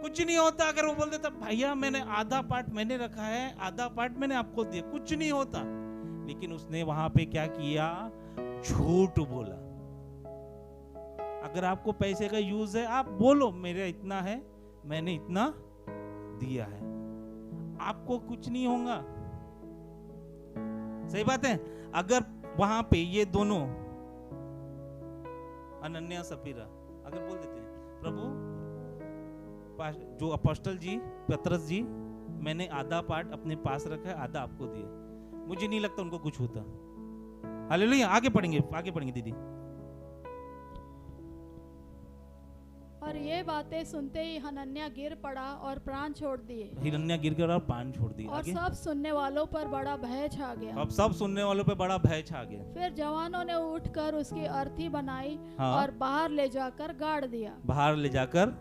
कुछ नहीं होता अगर वो बोल देता भैया मैंने आधा पार्ट मैंने रखा है, आधा पार्ट मैंने आपको दिया, कुछ नहीं होता। लेकिन उसने वहां पे क्या किया? झूठ बोला। अगर आपको पैसे का यूज है, आप बोलो मेरा इतना है, मैंने इतना दिया है, आपको कुछ नहीं होगा। सही बात है। अगर वहां पे ये दोनों अनन्या सपीरा अगर बोल देते हैं प्रभु, जो अपोस्टल जी पतरस जी, मैंने आधा पार्ट अपने पास रखा है, आधा आपको दिया, मुझे नहीं लगता उनको कुछ होता। हालेलुया। आगे पढ़ेंगे दीदी। और ये बातें सुनते ही हनन्याह गिर पड़ा और प्राण छोड़ दिए। हिरण्या गिर गया और प्राण छोड़ दिए। और सब सुनने वालों पर बड़ा भय छा गया। अब सब सुनने वालों पे बड़ा भय छा गया। फिर जवानों ने उठकर उसकी अर्थी बनाई, हाँ। और बाहर ले जाकर गाड़ दिया। बाहर ले जाकर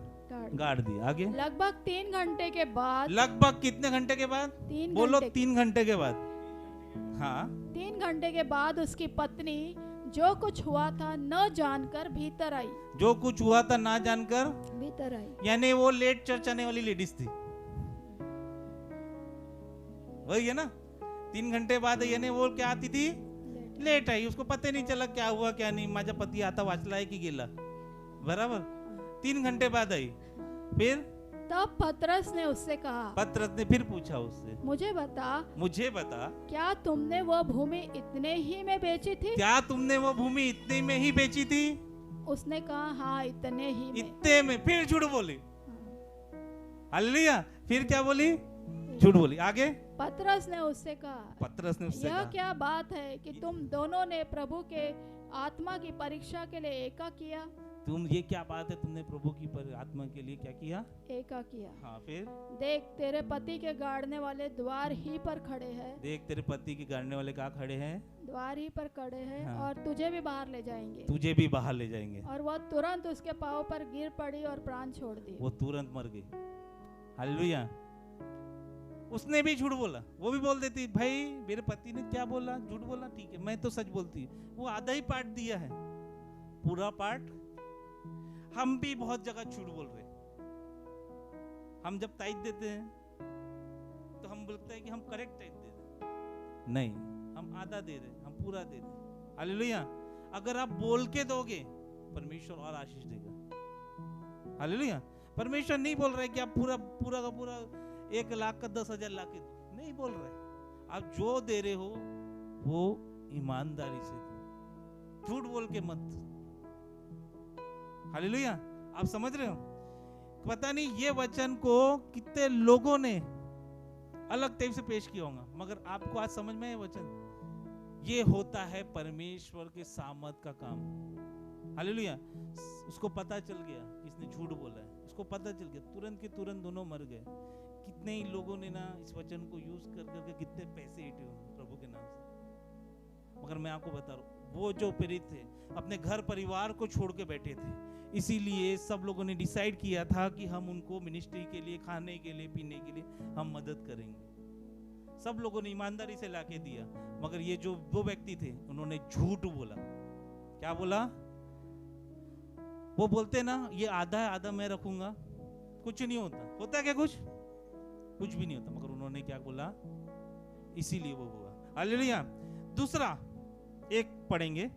गाड़ दिया। आगे लगभग 3 घंटे के बाद। लगभग कितने घंटे के बाद? 3 बोलो 3 घंटे के बाद। हाँ 3 घंटे के बाद उसकी पत्नी जो कुछ हुआ था न जानकर भीतर आई। जो कुछ हुआ था ना जानकर भीतर आई, यानी वो लेट चर्च आने वाली लेडीज थी। वही है ना। 3 घंटे बाद यानी वो क्या आती थी? लेट आई। उसको पता नहीं चला क्या हुआ क्या नहीं, माझा पति आता वाचला है कि गेला, बराबर। 3 घंटे बाद आई। फिर तब पतरस ने उससे कहा, पतरस ने फिर पूछा उससे, मुझे बता क्या तुमने वो भूमि इतने ही में बेची थी? क्या तुमने वो भूमि इतने में ही बेची थी? उसने कहा हाँ इतने ही में। इतने में। फिर झूठ बोली। हालेलुया। फिर क्या बोली? झूठ बोली। आगे पतरस ने उससे कहा, यह क्या बात है कि तुम दोनों ने प्रभु के आत्मा की परीक्षा के लिए एका किया। तुम, ये क्या बात है, तुमने प्रभु की आत्मा के लिए क्या किया? एका किया। हाँ, फिर देख तेरे पति के गाड़ने वाले द्वार ही पर खड़े हैं। देख तेरे पति के गाड़ने वाले कहाँ खड़े हैं? द्वार ही पर खड़े हैं। हाँ। और तुझे भी बाहर ले जाएंगे। तुझे भी बाहर ले जाएंगे। और वह तुरंत उसके पाँव पर गिर पड़ी और प्राण छोड़ दिए। वो तुरंत मर गई। हालेलुया। उसने भी झूठ बोला, वो भी बोल देती, भाई मेरे पति ने क्या बोला, झूठ बोला, ठीक है, मैं तो सच बोलती हूँ। वो आधा ही पार्ट दिया है, पूरा पार्ट। हम भी बहुत जगह झूठ बोल रहे। हम जब ताइद देते हैं तो हम बोलते हैं कि हम करेक्ट ताइद दे रहे, नहीं, हम आधा दे रहे, हम पूरा दे रहे। हालेलुया। अगर आप बोल के दोगे, परमेश्वर और आशीष देगा। हालेलुया। परमेश्वर नहीं बोल रहे कि आप पूरा पूरा का पूरा 1 लाख का 10,000 ला के दो, नहीं बोल रहे। आप जो दे रहे हो वो ईमानदारी से दो, झूठ बोल के मत। हालेलुया। आप समझ रहे हो? पता नहीं ये वचन को कितने लोगों ने अलग टाइप से पेश किया होगा, मगर आपको आज समझ में है वचन। ये होता है परमेश्वर के सामर्थ का काम। हालेलुया। उसको पता चल गया किसने झूठ बोला है, उसको पता चल गया, तुरंत के तुरंत दोनों मर गए। कितने ही लोगों ने ना इस वचन को यूज कर करके कितने पैसे ईटे हो प्रभु के नाम से। मगर मैं आपको बता रहा हूँ, वो जो प्रेरित थे अपने घर परिवार को छोड़ के बैठे थे, इसीलिए सब लोगों ने डिसाइड किया था कि हम उनको मिनिस्ट्री के लिए, खाने के लिए, पीने के लिए हम मदद करेंगे। सब लोगों ने ईमानदारी से लाके दिया, मगर ये जो वो व्यक्ति थे उन्होंने झूठ बोला। क्या बोला? वो बोलते ना, ये आधा है आधा मैं रखूंगा, कुछ नहीं होता। होता क्या? कुछ भी नहीं होता। मगर उन्होंने क्या बोला, इसीलिए वो हुआ। हालेलुया। दूसरा एक पढ़ेंगे,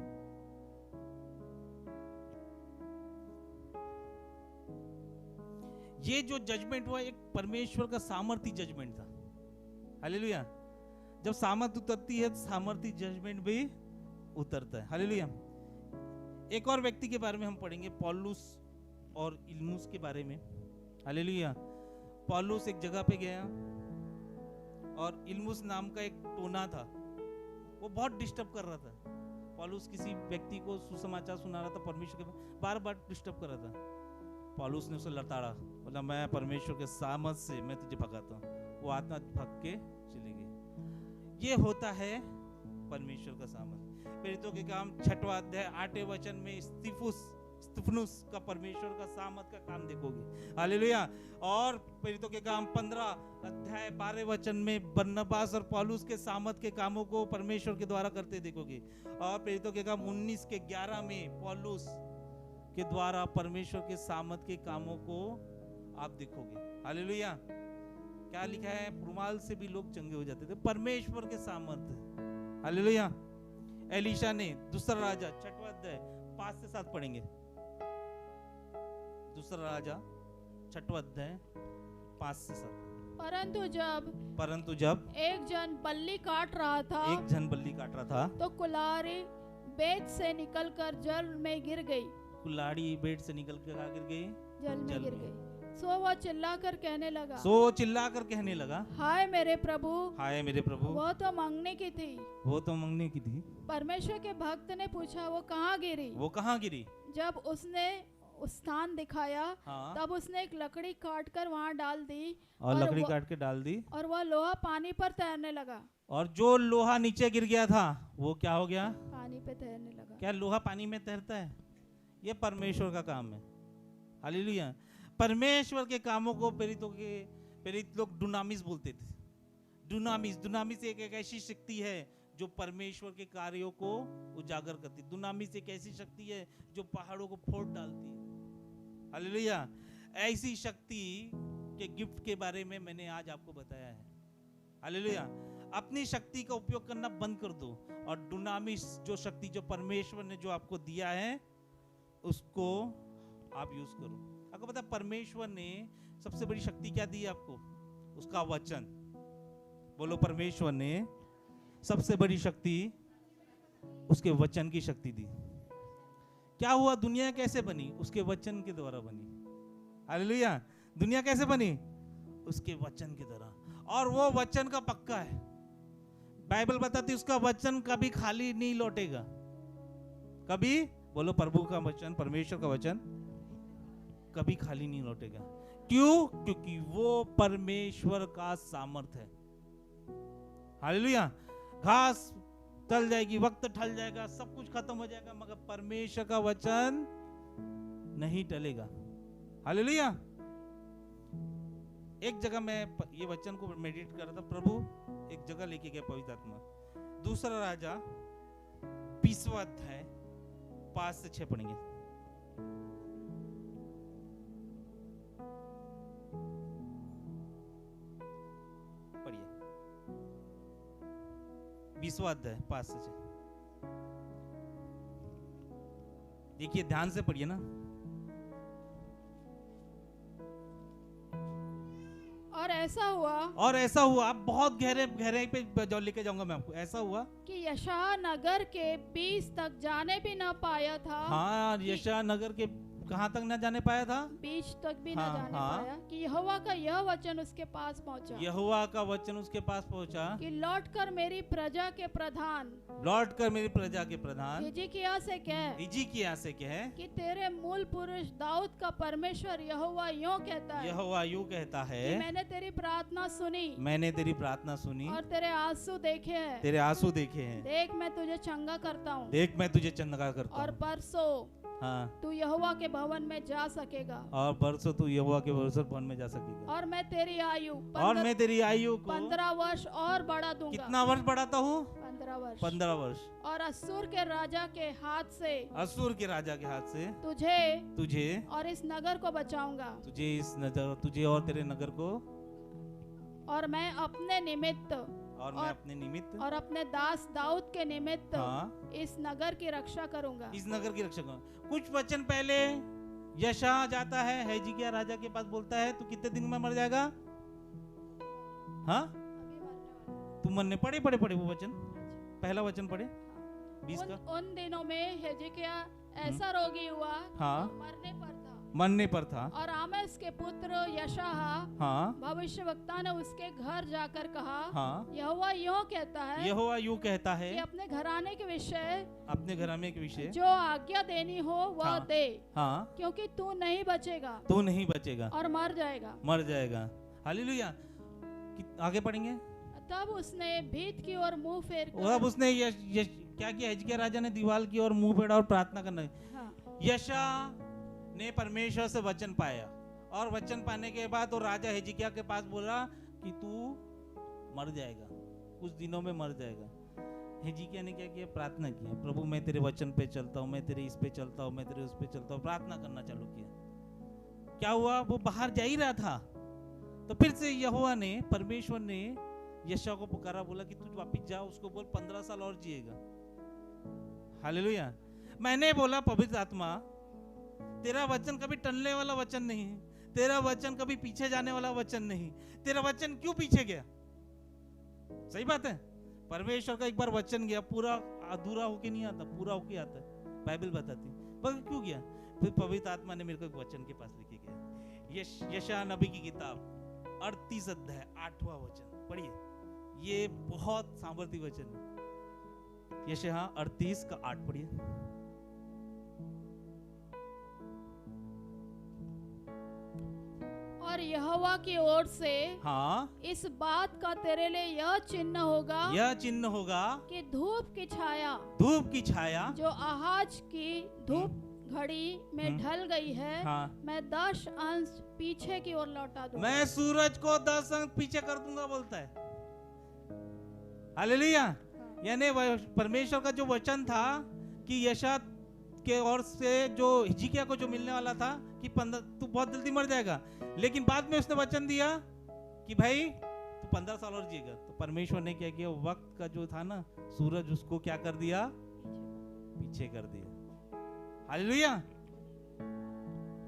ये जो जजमेंट हुआ एक परमेश्वर का सामर्थी जजमेंट था। हालेलुया। जब सामर्थ उतरती है, सामर्थी जजमेंट भी उतरता है। हालेलुया। एक और व्यक्ति के बारे में हम पढ़ेंगे, पौलुस और इल्मुस के बारे में। हालेलुया। पौलुस एक जगह पे गया और इल्मुस नाम का एक टोना था, वो बहुत डिस्टर्ब कर रहा था। पौलुस किसी व्यक्ति को सुसमाचार सुना रहा था, परमेश्वर के बार बार डिस्टर्ब कर रहा था। पौलुस ने उसे लताड़ा, बोला मैं परमेश्वर के सामर्थ से मैं तुझे भगाता हूँ। वो आत्मा भाग के चली गई। ये होता है परमेश्वर का सामर्थ। प्रेरितों के काम 6वां अध्याय 8वें वचन में स्तिफनुस का परमेश्वर का सामर्थ का काम देखोगे। हालेलुया। और प्रेरितों के काम 15 अध्याय 12 वचन में बरनबास और पौलुस के सामर्थ के कामों को परमेश्वर के द्वारा करते देखोगे। और प्रेरितों के काम 19 के 11 में पौलुस के द्वारा परमेश्वर के सामर्थ के कामों को आप देखोगे। हालेलुया। क्या लिखा है? रुमाल से भी लोग चंगे हो जाते थे, परमेश्वर के सामर्थ। हालेलुया। एलीशा ने, दूसरा राजा 6वां अध्याय 5 से 7 पढ़ेंगे। दूसरा राजा 6वां अध्याय 5 से 7। परंतु जब एक जन बल्ली काट रहा था, तो कुल्हाड़ी बेत से निकलकर जल में गिर गई। कुल्हाड़ी बेट से निकल कर गिर गई, जल में गिर गई। सो वह चिल्लाकर कहने लगा, हाय मेरे प्रभु, वो तो मंगने की थी। परमेश्वर के भक्त ने पूछा, वो कहाँ गिरी? जब उसने उस स्थान दिखाया, हाँ। तब उसने एक लकड़ी काट कर वहाँ डाल दी, और वह लोहा पानी पर तैरने लगा। और जो लोहा नीचे गिर गया था वो क्या हो गया? पानी पे तैरने लगा। क्या लोहा पानी में तैरता है? ये परमेश्वर का काम है। हालेलुया। परमेश्वर के कामों को प्रेरित लोग डुनामिस बोलते थे। डुनामिस एक ऐसी शक्ति है जो परमेश्वर के कार्यों को उजागर करती है। दुनामिस एक ऐसी शक्ति है जो पहाड़ों को फोड़ डालती है। हालेलुया। ऐसी शक्ति के गिफ्ट के बारे में मैंने आज आपको बताया है। हालेलुया। अपनी शक्ति का उपयोग करना बंद कर दो और डुनामिस जो शक्ति जो परमेश्वर ने जो आपको दिया है उसको आप यूज करो। आपको पता है परमेश्वर ने सबसे बड़ी शक्ति क्या दी है आपको? उसका वचन। बोलो, परमेश्वर ने सबसे बड़ी शक्ति उसके वचन की शक्ति दी। क्या हुआ? दुनिया कैसे बनी? उसके वचन के द्वारा बनी। हालेलुया। दुनिया कैसे बनी? उसके वचन के द्वारा। और वो वचन का पक्का है। बाइबल बताती है उसका वचन कभी खाली नहीं लौटेगा। कभी बोलो प्रभु का वचन, परमेश्वर का वचन कभी खाली नहीं लौटेगा। क्यों? क्योंकि वो परमेश्वर का सामर्थ है। हालेलुया। घास टल जाएगी, वक्त टल जाएगा, सब कुछ खत्म हो जाएगा, मगर परमेश्वर का वचन नहीं टलेगा। हालेलुया। एक जगह मैं ये वचन को मेडिटेट कर रहा था, प्रभु एक जगह लेके गया पवित्र आत्मा। दूसरा राजा 20वां अध्याय 5 से 6 पढ़ेंगे। पढ़िए 20वां अध्याय 5 से 6। देखिए ध्यान से पढ़िए ना। और ऐसा हुआ आप बहुत गहरे पे जो लेके जाऊंगा मैं आपको। ऐसा हुआ कि यशायाह नगर के बीच तक जाने भी ना पाया था। हाँ, यशायाह नगर के कहाँ तक न जाने पाया था? बीच तक भी न जाने पाया कि यहोवा का यह वचन उसके पास पहुंचा। यहोवा का वचन उसके पास पहुंचा कि लौटकर मेरी प्रजा के प्रधान हिजकिय्याह से कह कि तेरे मूल पुरुष दाऊद का परमेश्वर यहोवा यूं कहता है कि मैंने तेरी प्रार्थना सुनी और तेरे आंसू देखे हैं। देख मैं तुझे चंगा करता हूँ और परसों तू यहोवा के भवन में जा सकेगा। और मैं तेरी आयु को 15 वर्ष और बढ़ा दूंगा। कितना वर्ष बढ़ाता हूँ? 15 वर्ष। और अश्शूर के राजा के हाथ से तुझे और इस नगर को बचाऊंगा। तुझे और तेरे नगर को। और मैं अपने निमित्त और अपने दास दाऊद के निमित्त इस नगर की रक्षा करूंगा। कुछ वचन पहले यशायाह जाता है, हिजकिय्याह राजा के पास बोलता है तू कितने दिन में मर जाएगा? हाँ, तू मरने पढ़े वो वचन। पहला वचन पढ़े 20 का। उन दिनों में हिजकिय्याह ऐसा रोगी हुआ, मरने पर था। और आमोस के पुत्र यशायाह भविष्यवक्ता ने उसके घर जाकर कहा, यहोवा यूं कहता है कि अपने घराने के विषय जो आज्ञा देनी हो वह दे, क्योंकि तू नहीं बचेगा और मर जाएगा। हालेलुया। आगे पढ़ेंगे। तब उसने भीत की ओर मुंह फेर क्या किया? हिजकिय्याह राजा ने दीवार की ओर मुंह फेरा और प्रार्थना करना। यशायाह ने परमेश्वर से वचन पाया और वचन पाने के बाद वो राजा हिजकिय्याह के पास बोला कि तू मर जाएगा, कुछ दिनों में मर जाएगा। हिजकिय्याह ने क्या किया? प्रार्थना किया, प्रभु मैं तेरे वचन पे चलता हूँ, मैं तेरे इस पे चलता हूँ, मैं तेरे उस पे चलता हूँ। प्रार्थना करना चालू किया। क्या हुआ? वो बाहर जा ही रहा था तो फिर से यहोवा ने, परमेश्वर ने यशायाह को पुकारा, बोला कि तू वापिस जा, उसको बोल 15 साल और जिएगा। हालेलुया। मैंने बोला पवित्र आत्मा, तेरा वचन कभी टलने वाला वचन नहीं है, तेरा वचन कभी पीछे जाने वाला वचन नहीं। तेरा वचन क्यों पीछे गया? सही बात है। परमेश्वर का एक बार वचन गया, पूरा अधूरा होके नहीं आता, पूरा होके आता है, बाइबल बताती। पर क्यों गया? फिर पवित्र आत्मा ने मेरे को एक वचन के पास लेके गया। यशायाह नबी की किताब 38 अध्याय 8वां वचन पढ़िए। ये बहुत सामर्थी वचन है। यशायाह 38 का 8 पढ़िए। और यहोवा की ओर से इस बात का तेरे लिए यह चिन्ह होगा कि धूप की छाया जो आहाज की धूप घड़ी में ढल गई है, मैं 10 अंश पीछे की ओर लौटा दूंगा। मैं सूरज को 10 अंश पीछे कर दूंगा, बोलता है। हालेलुया। यानी परमेश्वर का जो वचन था कि यशायाह के ओर से जो हिजकिय्याह को जो मिलने वाला था कि तू बहुत जल्दी मर जाएगा, लेकिन बाद में उसने वचन दिया कि भाई तू 15 साल और जिएगा। तो परमेश्वर ने क्या किया? वक्त का जो था ना सूरज, उसको क्या कर दिया? पीछे कर दिया। हालेलुया।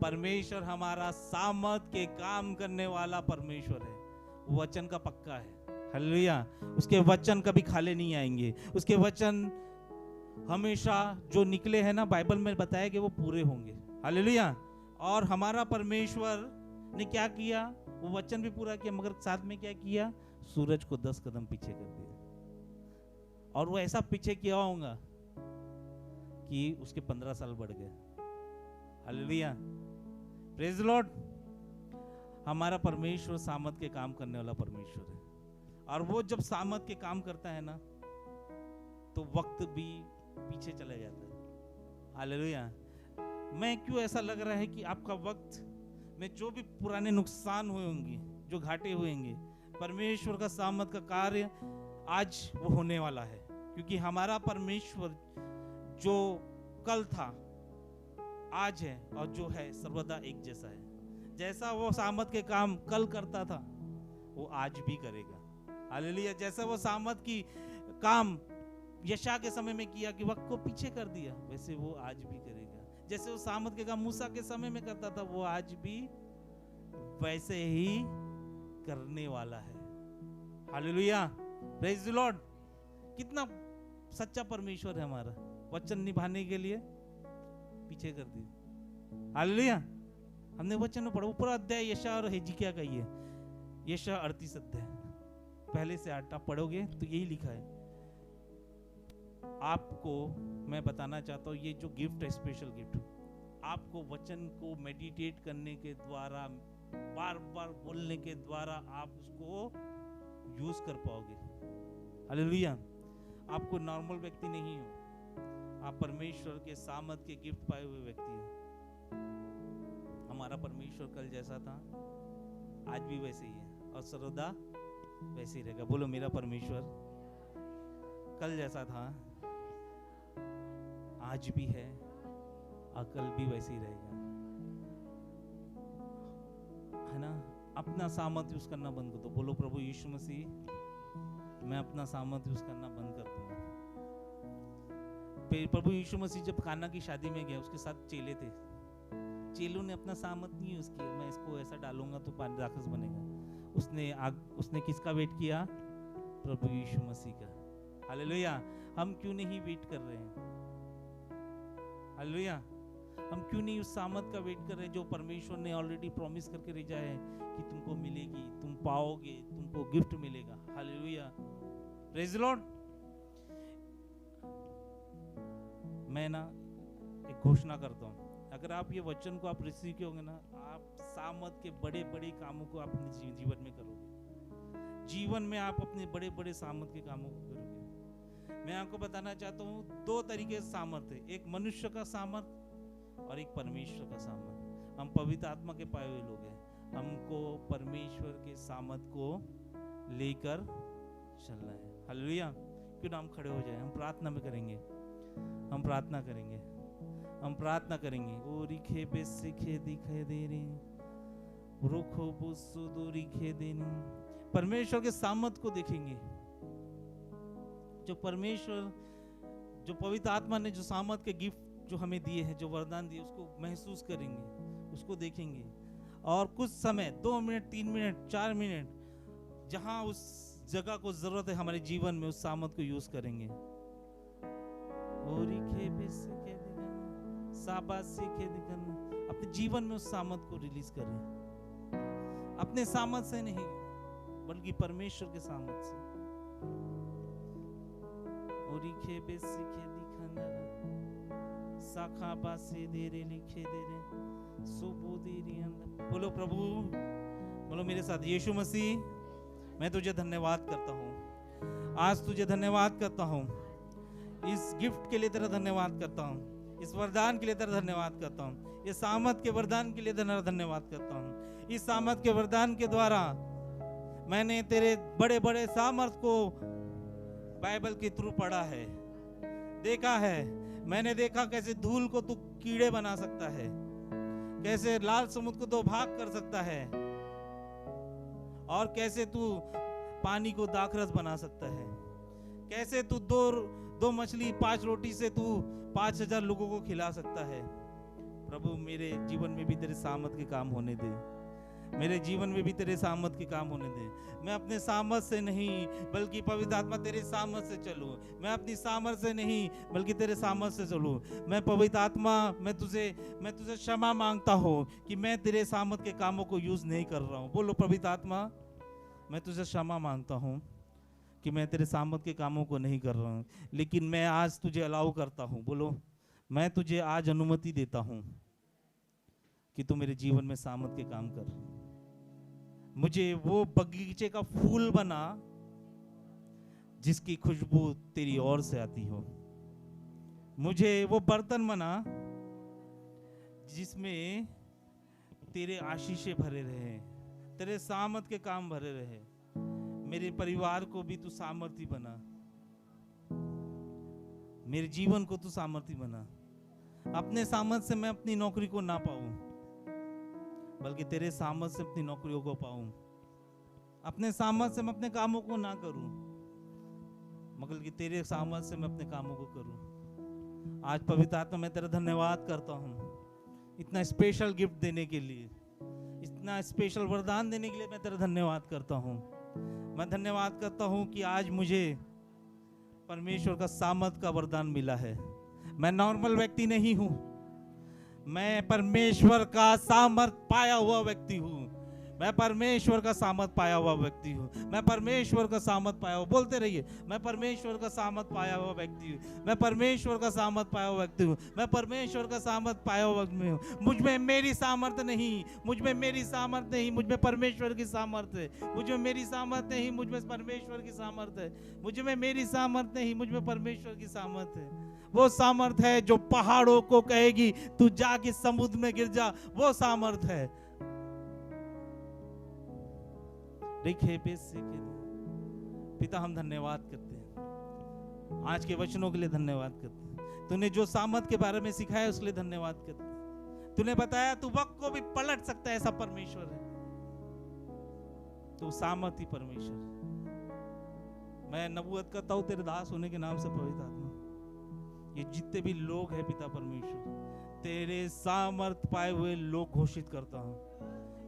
परमेश्वर हमारा सामर्थ के काम करने वाला परमेश्वर है, वचन का पक्का है। हालेलुया। उसके वचन कभी खाली नहीं आएंगे। उसके वचन हमेशा जो निकले हैं ना, बाइबल में बताया कि वो पूरे होंगे। हालेलुया। और हमारा परमेश्वर ने क्या किया? वो वचन भी पूरा किया, मगर साथ में क्या किया? सूरज को 10 कदम पीछे कर दिया। और वो ऐसा पीछे किया होगा कि उसके 15 साल बढ़ गए। Hallelujah, praise the Lord. हमारा परमेश्वर सामर्थ के काम करने वाला परमेश्वर है, और वो जब सामर्थ के काम करता है ना तो वक्त भी पीछे चला जाता है। हालेलुया। मैं क्यों ऐसा लग रहा है कि आपका वक्त में जो भी पुराने नुकसान हुए होंगे, जो घाटे हुए होंगे, परमेश्वर का सामर्थ का कार्य आज वो होने वाला है, क्योंकि हमारा परमेश्वर जो कल था, आज है और जो है सर्वदा एक जैसा है। जैसा वो सामर्थ के काम कल करता था वो आज भी करेगा। हालेलुया। जैसा वो सामर्थ की काम यशा के समय में किया कि वक्त को पीछे कर दिया, वैसे वो आज भी करेगा। जैसे वो सामर्थ के काम मूसा के समय में करता था, वो आज भी वैसे ही करने वाला है। Hallelujah, praise the Lord. कितना सच्चा परमेश्वर है हमारा, वचन निभाने के लिए पीछे कर दिया। हालेलुया। हमने वचन में पढ़ा, ऊपर अध्याय यशा और हिजकिय्याह का ही है, यशा 38 अध्याय पहले से 8 आप पढ़ोगे तो यही लिखा है। आपको मैं बताना चाहता हूँ, ये जो गिफ्ट है, स्पेशल गिफ्ट, आपको वचन को मेडिटेट करने के द्वारा, बार बार बोलने के द्वारा आप उसको यूज कर पाओगे। हालेलुया। आपको नॉर्मल व्यक्ति नहीं हो, आप परमेश्वर के सामर्थ के गिफ्ट पाए हुए व्यक्ति हो। हमारा परमेश्वर कल जैसा था आज भी वैसे ही है और सर्वदा वैसे ही रहेगा। बोलो, मेरा परमेश्वर कल जैसा था, आज भी है और कल भी वैसे ही रहेगा, है ना। अपना सामर्थ यूज करना बंद कर दो। बोलो, प्रभु यीशु मसीह, मैं अपना सामर्थ यूज करना बंद कर दूंगा। प्रभु यीशु मसीह जब काना की शादी में गया, उसके साथ चेले थे, चेलों ने अपना सामर्थ नहीं यूज किया, मैं इसको ऐसा डालूंगा तो पानी राक्षस बनेगा। उसने किसका वेट किया? प्रभु यीशु मसीह का। हालेलुया। हम क्यों नहीं वेट कर रहे हैं? हालेलुया। हम क्यों नहीं उस सामर्थ का वेट कर रहे हैं जो परमेश्वर ने ऑलरेडी प्रॉमिस करके भेजा है कि तुमको मिलेगी, तुम पाओगे, तुमको गिफ्ट मिलेगा। Hallelujah, praise the Lord. मैं ना एक घोषणा करता हूँ, अगर आप ये वचन को आप रिसीव कियोगे ना, आप सामर्थ के बड़े बड़े कामों को अपने जीवन में करोगे। जीवन में आप अपने बड़े बड़े सामर्थ के कामों को करोगे। मैं आपको बताना चाहता हूँ, 2 तरीके से सामर्थ है, एक मनुष्य का सामर्थ और एक परमेश्वर का सामर्थ। हम पवित्र आत्मा के पाए हुए लोग हैं, हमको परमेश्वर के सामर्थ को लेकर चलना है। हालेलुया। क्यों ना हम खड़े हो जाए, हम प्रार्थना में करेंगे, हम प्रार्थना करेंगे, हम प्रार्थना करेंगे। ओ रिखे बेसिखे दिखे दे रे रुखो बुसु दूरी खे देनी। परमेश्वर के सामर्थ को देखेंगे, जो परमेश्वर, जो पवित्र आत्मा ने जो सामर्थ के गिफ्ट जो हमें दिए हैं, जो वरदान दिए, उसको महसूस करेंगे, उसको देखेंगे। और कुछ समय 2 मिनट 3 मिनट 4 मिनट जहां उस जगह को जरूरत है हमारे जीवन में, उस सामर्थ को यूज करेंगे। अपने जीवन में उस सामर्थ को रिलीज करें, अपने सामर्थ से नहीं बल्कि परमेश्वर के सामर्थ से। बोलो प्रभु, बोलो मेरे साथ, यीशु मसीह, मैं तुझे धन्यवाद करता हूँ, आज तुझे धन्यवाद करता हूँ, इस गिफ्ट के लिए तेरा धन्यवाद करता हूँ, इस वरदान के लिए तेरा धन्यवाद करता हूँ, इस सामर्थ के वरदान के लिए तेरा धन्यवाद करता हूँ। इस सामर्थ के वरदान के द्वारा मैंने तेरे बड़े बड़े सामर्थ को बाइबल के थ्रू पढ़ा है, देखा है। मैंने देखा कैसे धूल को तू कीड़े बना सकता है, कैसे लाल समुद्र को 2 भाग कर सकता है, और कैसे तू पानी को दाखरस बना सकता है, कैसे तू 2 मछली 5 रोटी से तू 5000 लोगों को खिला सकता है। प्रभु, मेरे जीवन में भी तेरे सामर्थ के काम होने दे, मेरे जीवन में भी तेरे सामर्थ के काम होने दे। मैं अपने सामर्थ से नहीं बल्कि पवित्र आत्मा तेरे सामर्थ से चलूं। मैं अपनी सामर्थ से नहीं बल्कि तेरे सामर्थ से चलूं। मैं पवित्र आत्मा, मैं तुझे क्षमा मांगता हूं कि मैं तेरे सामर्थ के कामों को यूज नहीं कर रहा हूं। बोलो, पवित्र आत्मा, मैं तुझे क्षमा मांगता हूं कि मैं तेरे सामर्थ के कामों को नहीं कर रहा हूं, लेकिन मैं आज तुझे अलाउ करता हूं। बोलो, मैं तुझे आज अनुमति देता हूं कि तू मेरे जीवन में सामर्थ के काम कर। मुझे वो बगीचे का फूल बना जिसकी खुशबू तेरी ओर से आती हो। मुझे वो बर्तन बना जिसमें तेरे आशीषें भरे रहे, तेरे सामर्थ के काम भरे रहे। मेरे परिवार को भी तू सामर्थी बना, मेरे जीवन को तू सामर्थी बना। अपने सामर्थ से मैं अपनी नौकरी को ना पाऊं, बल्कि तेरे सामर्थ से अपनी नौकरियों को पाऊं। अपने सामर्थ से मैं अपने कामों को ना करूं, मगर कि तेरे सामर्थ से मैं अपने कामों को करूं। आज पवित्र आत्मा मैं तेरा धन्यवाद करता हूं इतना स्पेशल गिफ्ट देने के लिए, इतना स्पेशल वरदान देने के लिए मैं तेरा धन्यवाद करता हूं। मैं धन्यवाद करता हूं कि आज मुझे परमेश्वर का सामर्थ का वरदान मिला है। मैं नॉर्मल व्यक्ति नहीं हूं, मैं परमेश्वर का सामर्थ पाया हुआ व्यक्ति हूं। मैं परमेश्वर का सामर्थ पाया हुआ व्यक्ति हूँ। मैं परमेश्वर का सामर्थ पाया हुआ, बोलते रहिए, मैं परमेश्वर का सामर्थ पाया हुआ व्यक्ति हूँ। मैं परमेश्वर का सामर्थ पाया हुआ व्यक्ति हूँ। मैं परमेश्वर का सामर्थ पाया हुआ व्यक्ति हूँ। मुझ में मेरी सामर्थ नहीं, मुझ में मेरी सामर्थ नहीं, मुझ में परमेश्वर की सामर्थ है। मुझ में मेरी सामर्थ नहीं, मुझ में परमेश्वर की सामर्थ है। मुझ में मेरी सामर्थ नहीं, मुझ में परमेश्वर की सामर्थ है। वो सामर्थ है जो पहाड़ों को कहेगी तू जाके समुद्र में गिर जा, वो सामर्थ है। पिता हम धन्यवाद करते हैं, आज के वचनों के लिए धन्यवाद करते हैं। तूने जो सामर्थ के बारे में सिखाया उसके लिए धन्यवाद करते हैं। तूने बताया तू वक्त को भी पलट सकता है, ऐसा परमेश्वर है। तू सामर्थी परमेश्वर। मैं नबूवत करता हूँ तेरे दास होने के नाम से पवित्र आत्मा, ये जितने भी लोग हैं पिता परमेश्वर, तेरे सामर्थ पाए हुए लोग घोषित करता हूँ।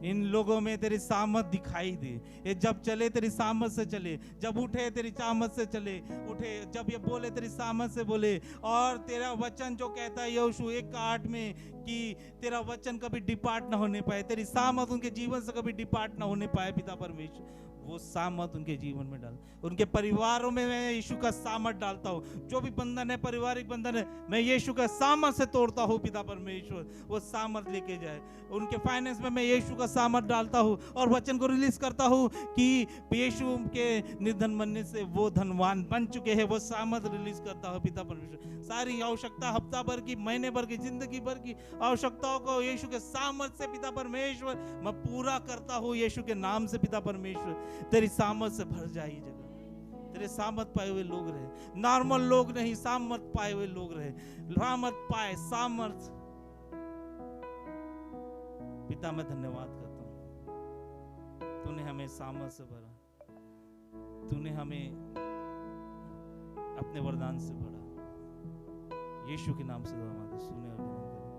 इन लोगों में तेरी सामर्थ दिखाई दे। ये जब चले तेरी सामर्थ से चले, जब उठे तेरी सामर्थ से चले उठे, जब ये बोले तेरी सामर्थ से बोले। और तेरा वचन जो कहता है यहोशू 1:8 में कि तेरा वचन कभी डिपार्ट ना होने पाए, तेरी सामर्थ उनके जीवन से कभी डिपार्ट ना होने पाए पिता परमेश्वर, वो सामर्थ उनके जीवन में डाल। उनके परिवारों में मैं यीशु का सामर्थ डालता हूँ। जो भी बंधन है, पारिवारिक बंधन है, मैं यीशु का सामर्थ से तोड़ता हूँ पिता परमेश्वर, वो सामर्थ लेके जाए। उनके फाइनेंस में मैं यीशु का सामर्थ डालता हूँ और वचन को रिलीज करता हूँ कि यीशु के निर्धन बनने से वो धनवान बन चुके हैं, वो सामर्थ रिलीज करता हूँ पिता परमेश्वर। सारी आवश्यकता, हफ्ता भर की, महीने भर की, जिंदगी भर की आवश्यकताओं को यीशु के सामर्थ से पिता परमेश्वर मैं पूरा करता हूँ यीशु के नाम से पिता परमेश्वर। तेरी सामर्थ से भर जाए जगह, तेरे सामर्थ पाए हुए लोग रहे, नॉर्मल लोग नहीं, सामर्थ पाए हुए लोग रहे। सामर्थ पाए, सामर्थ। पिता मैं धन्यवाद करता हूँ, तूने हमें सामर्थ से भरा, तूने हमें अपने वरदान से भरा। यीशु के नाम से दुआ मांगते, सुने और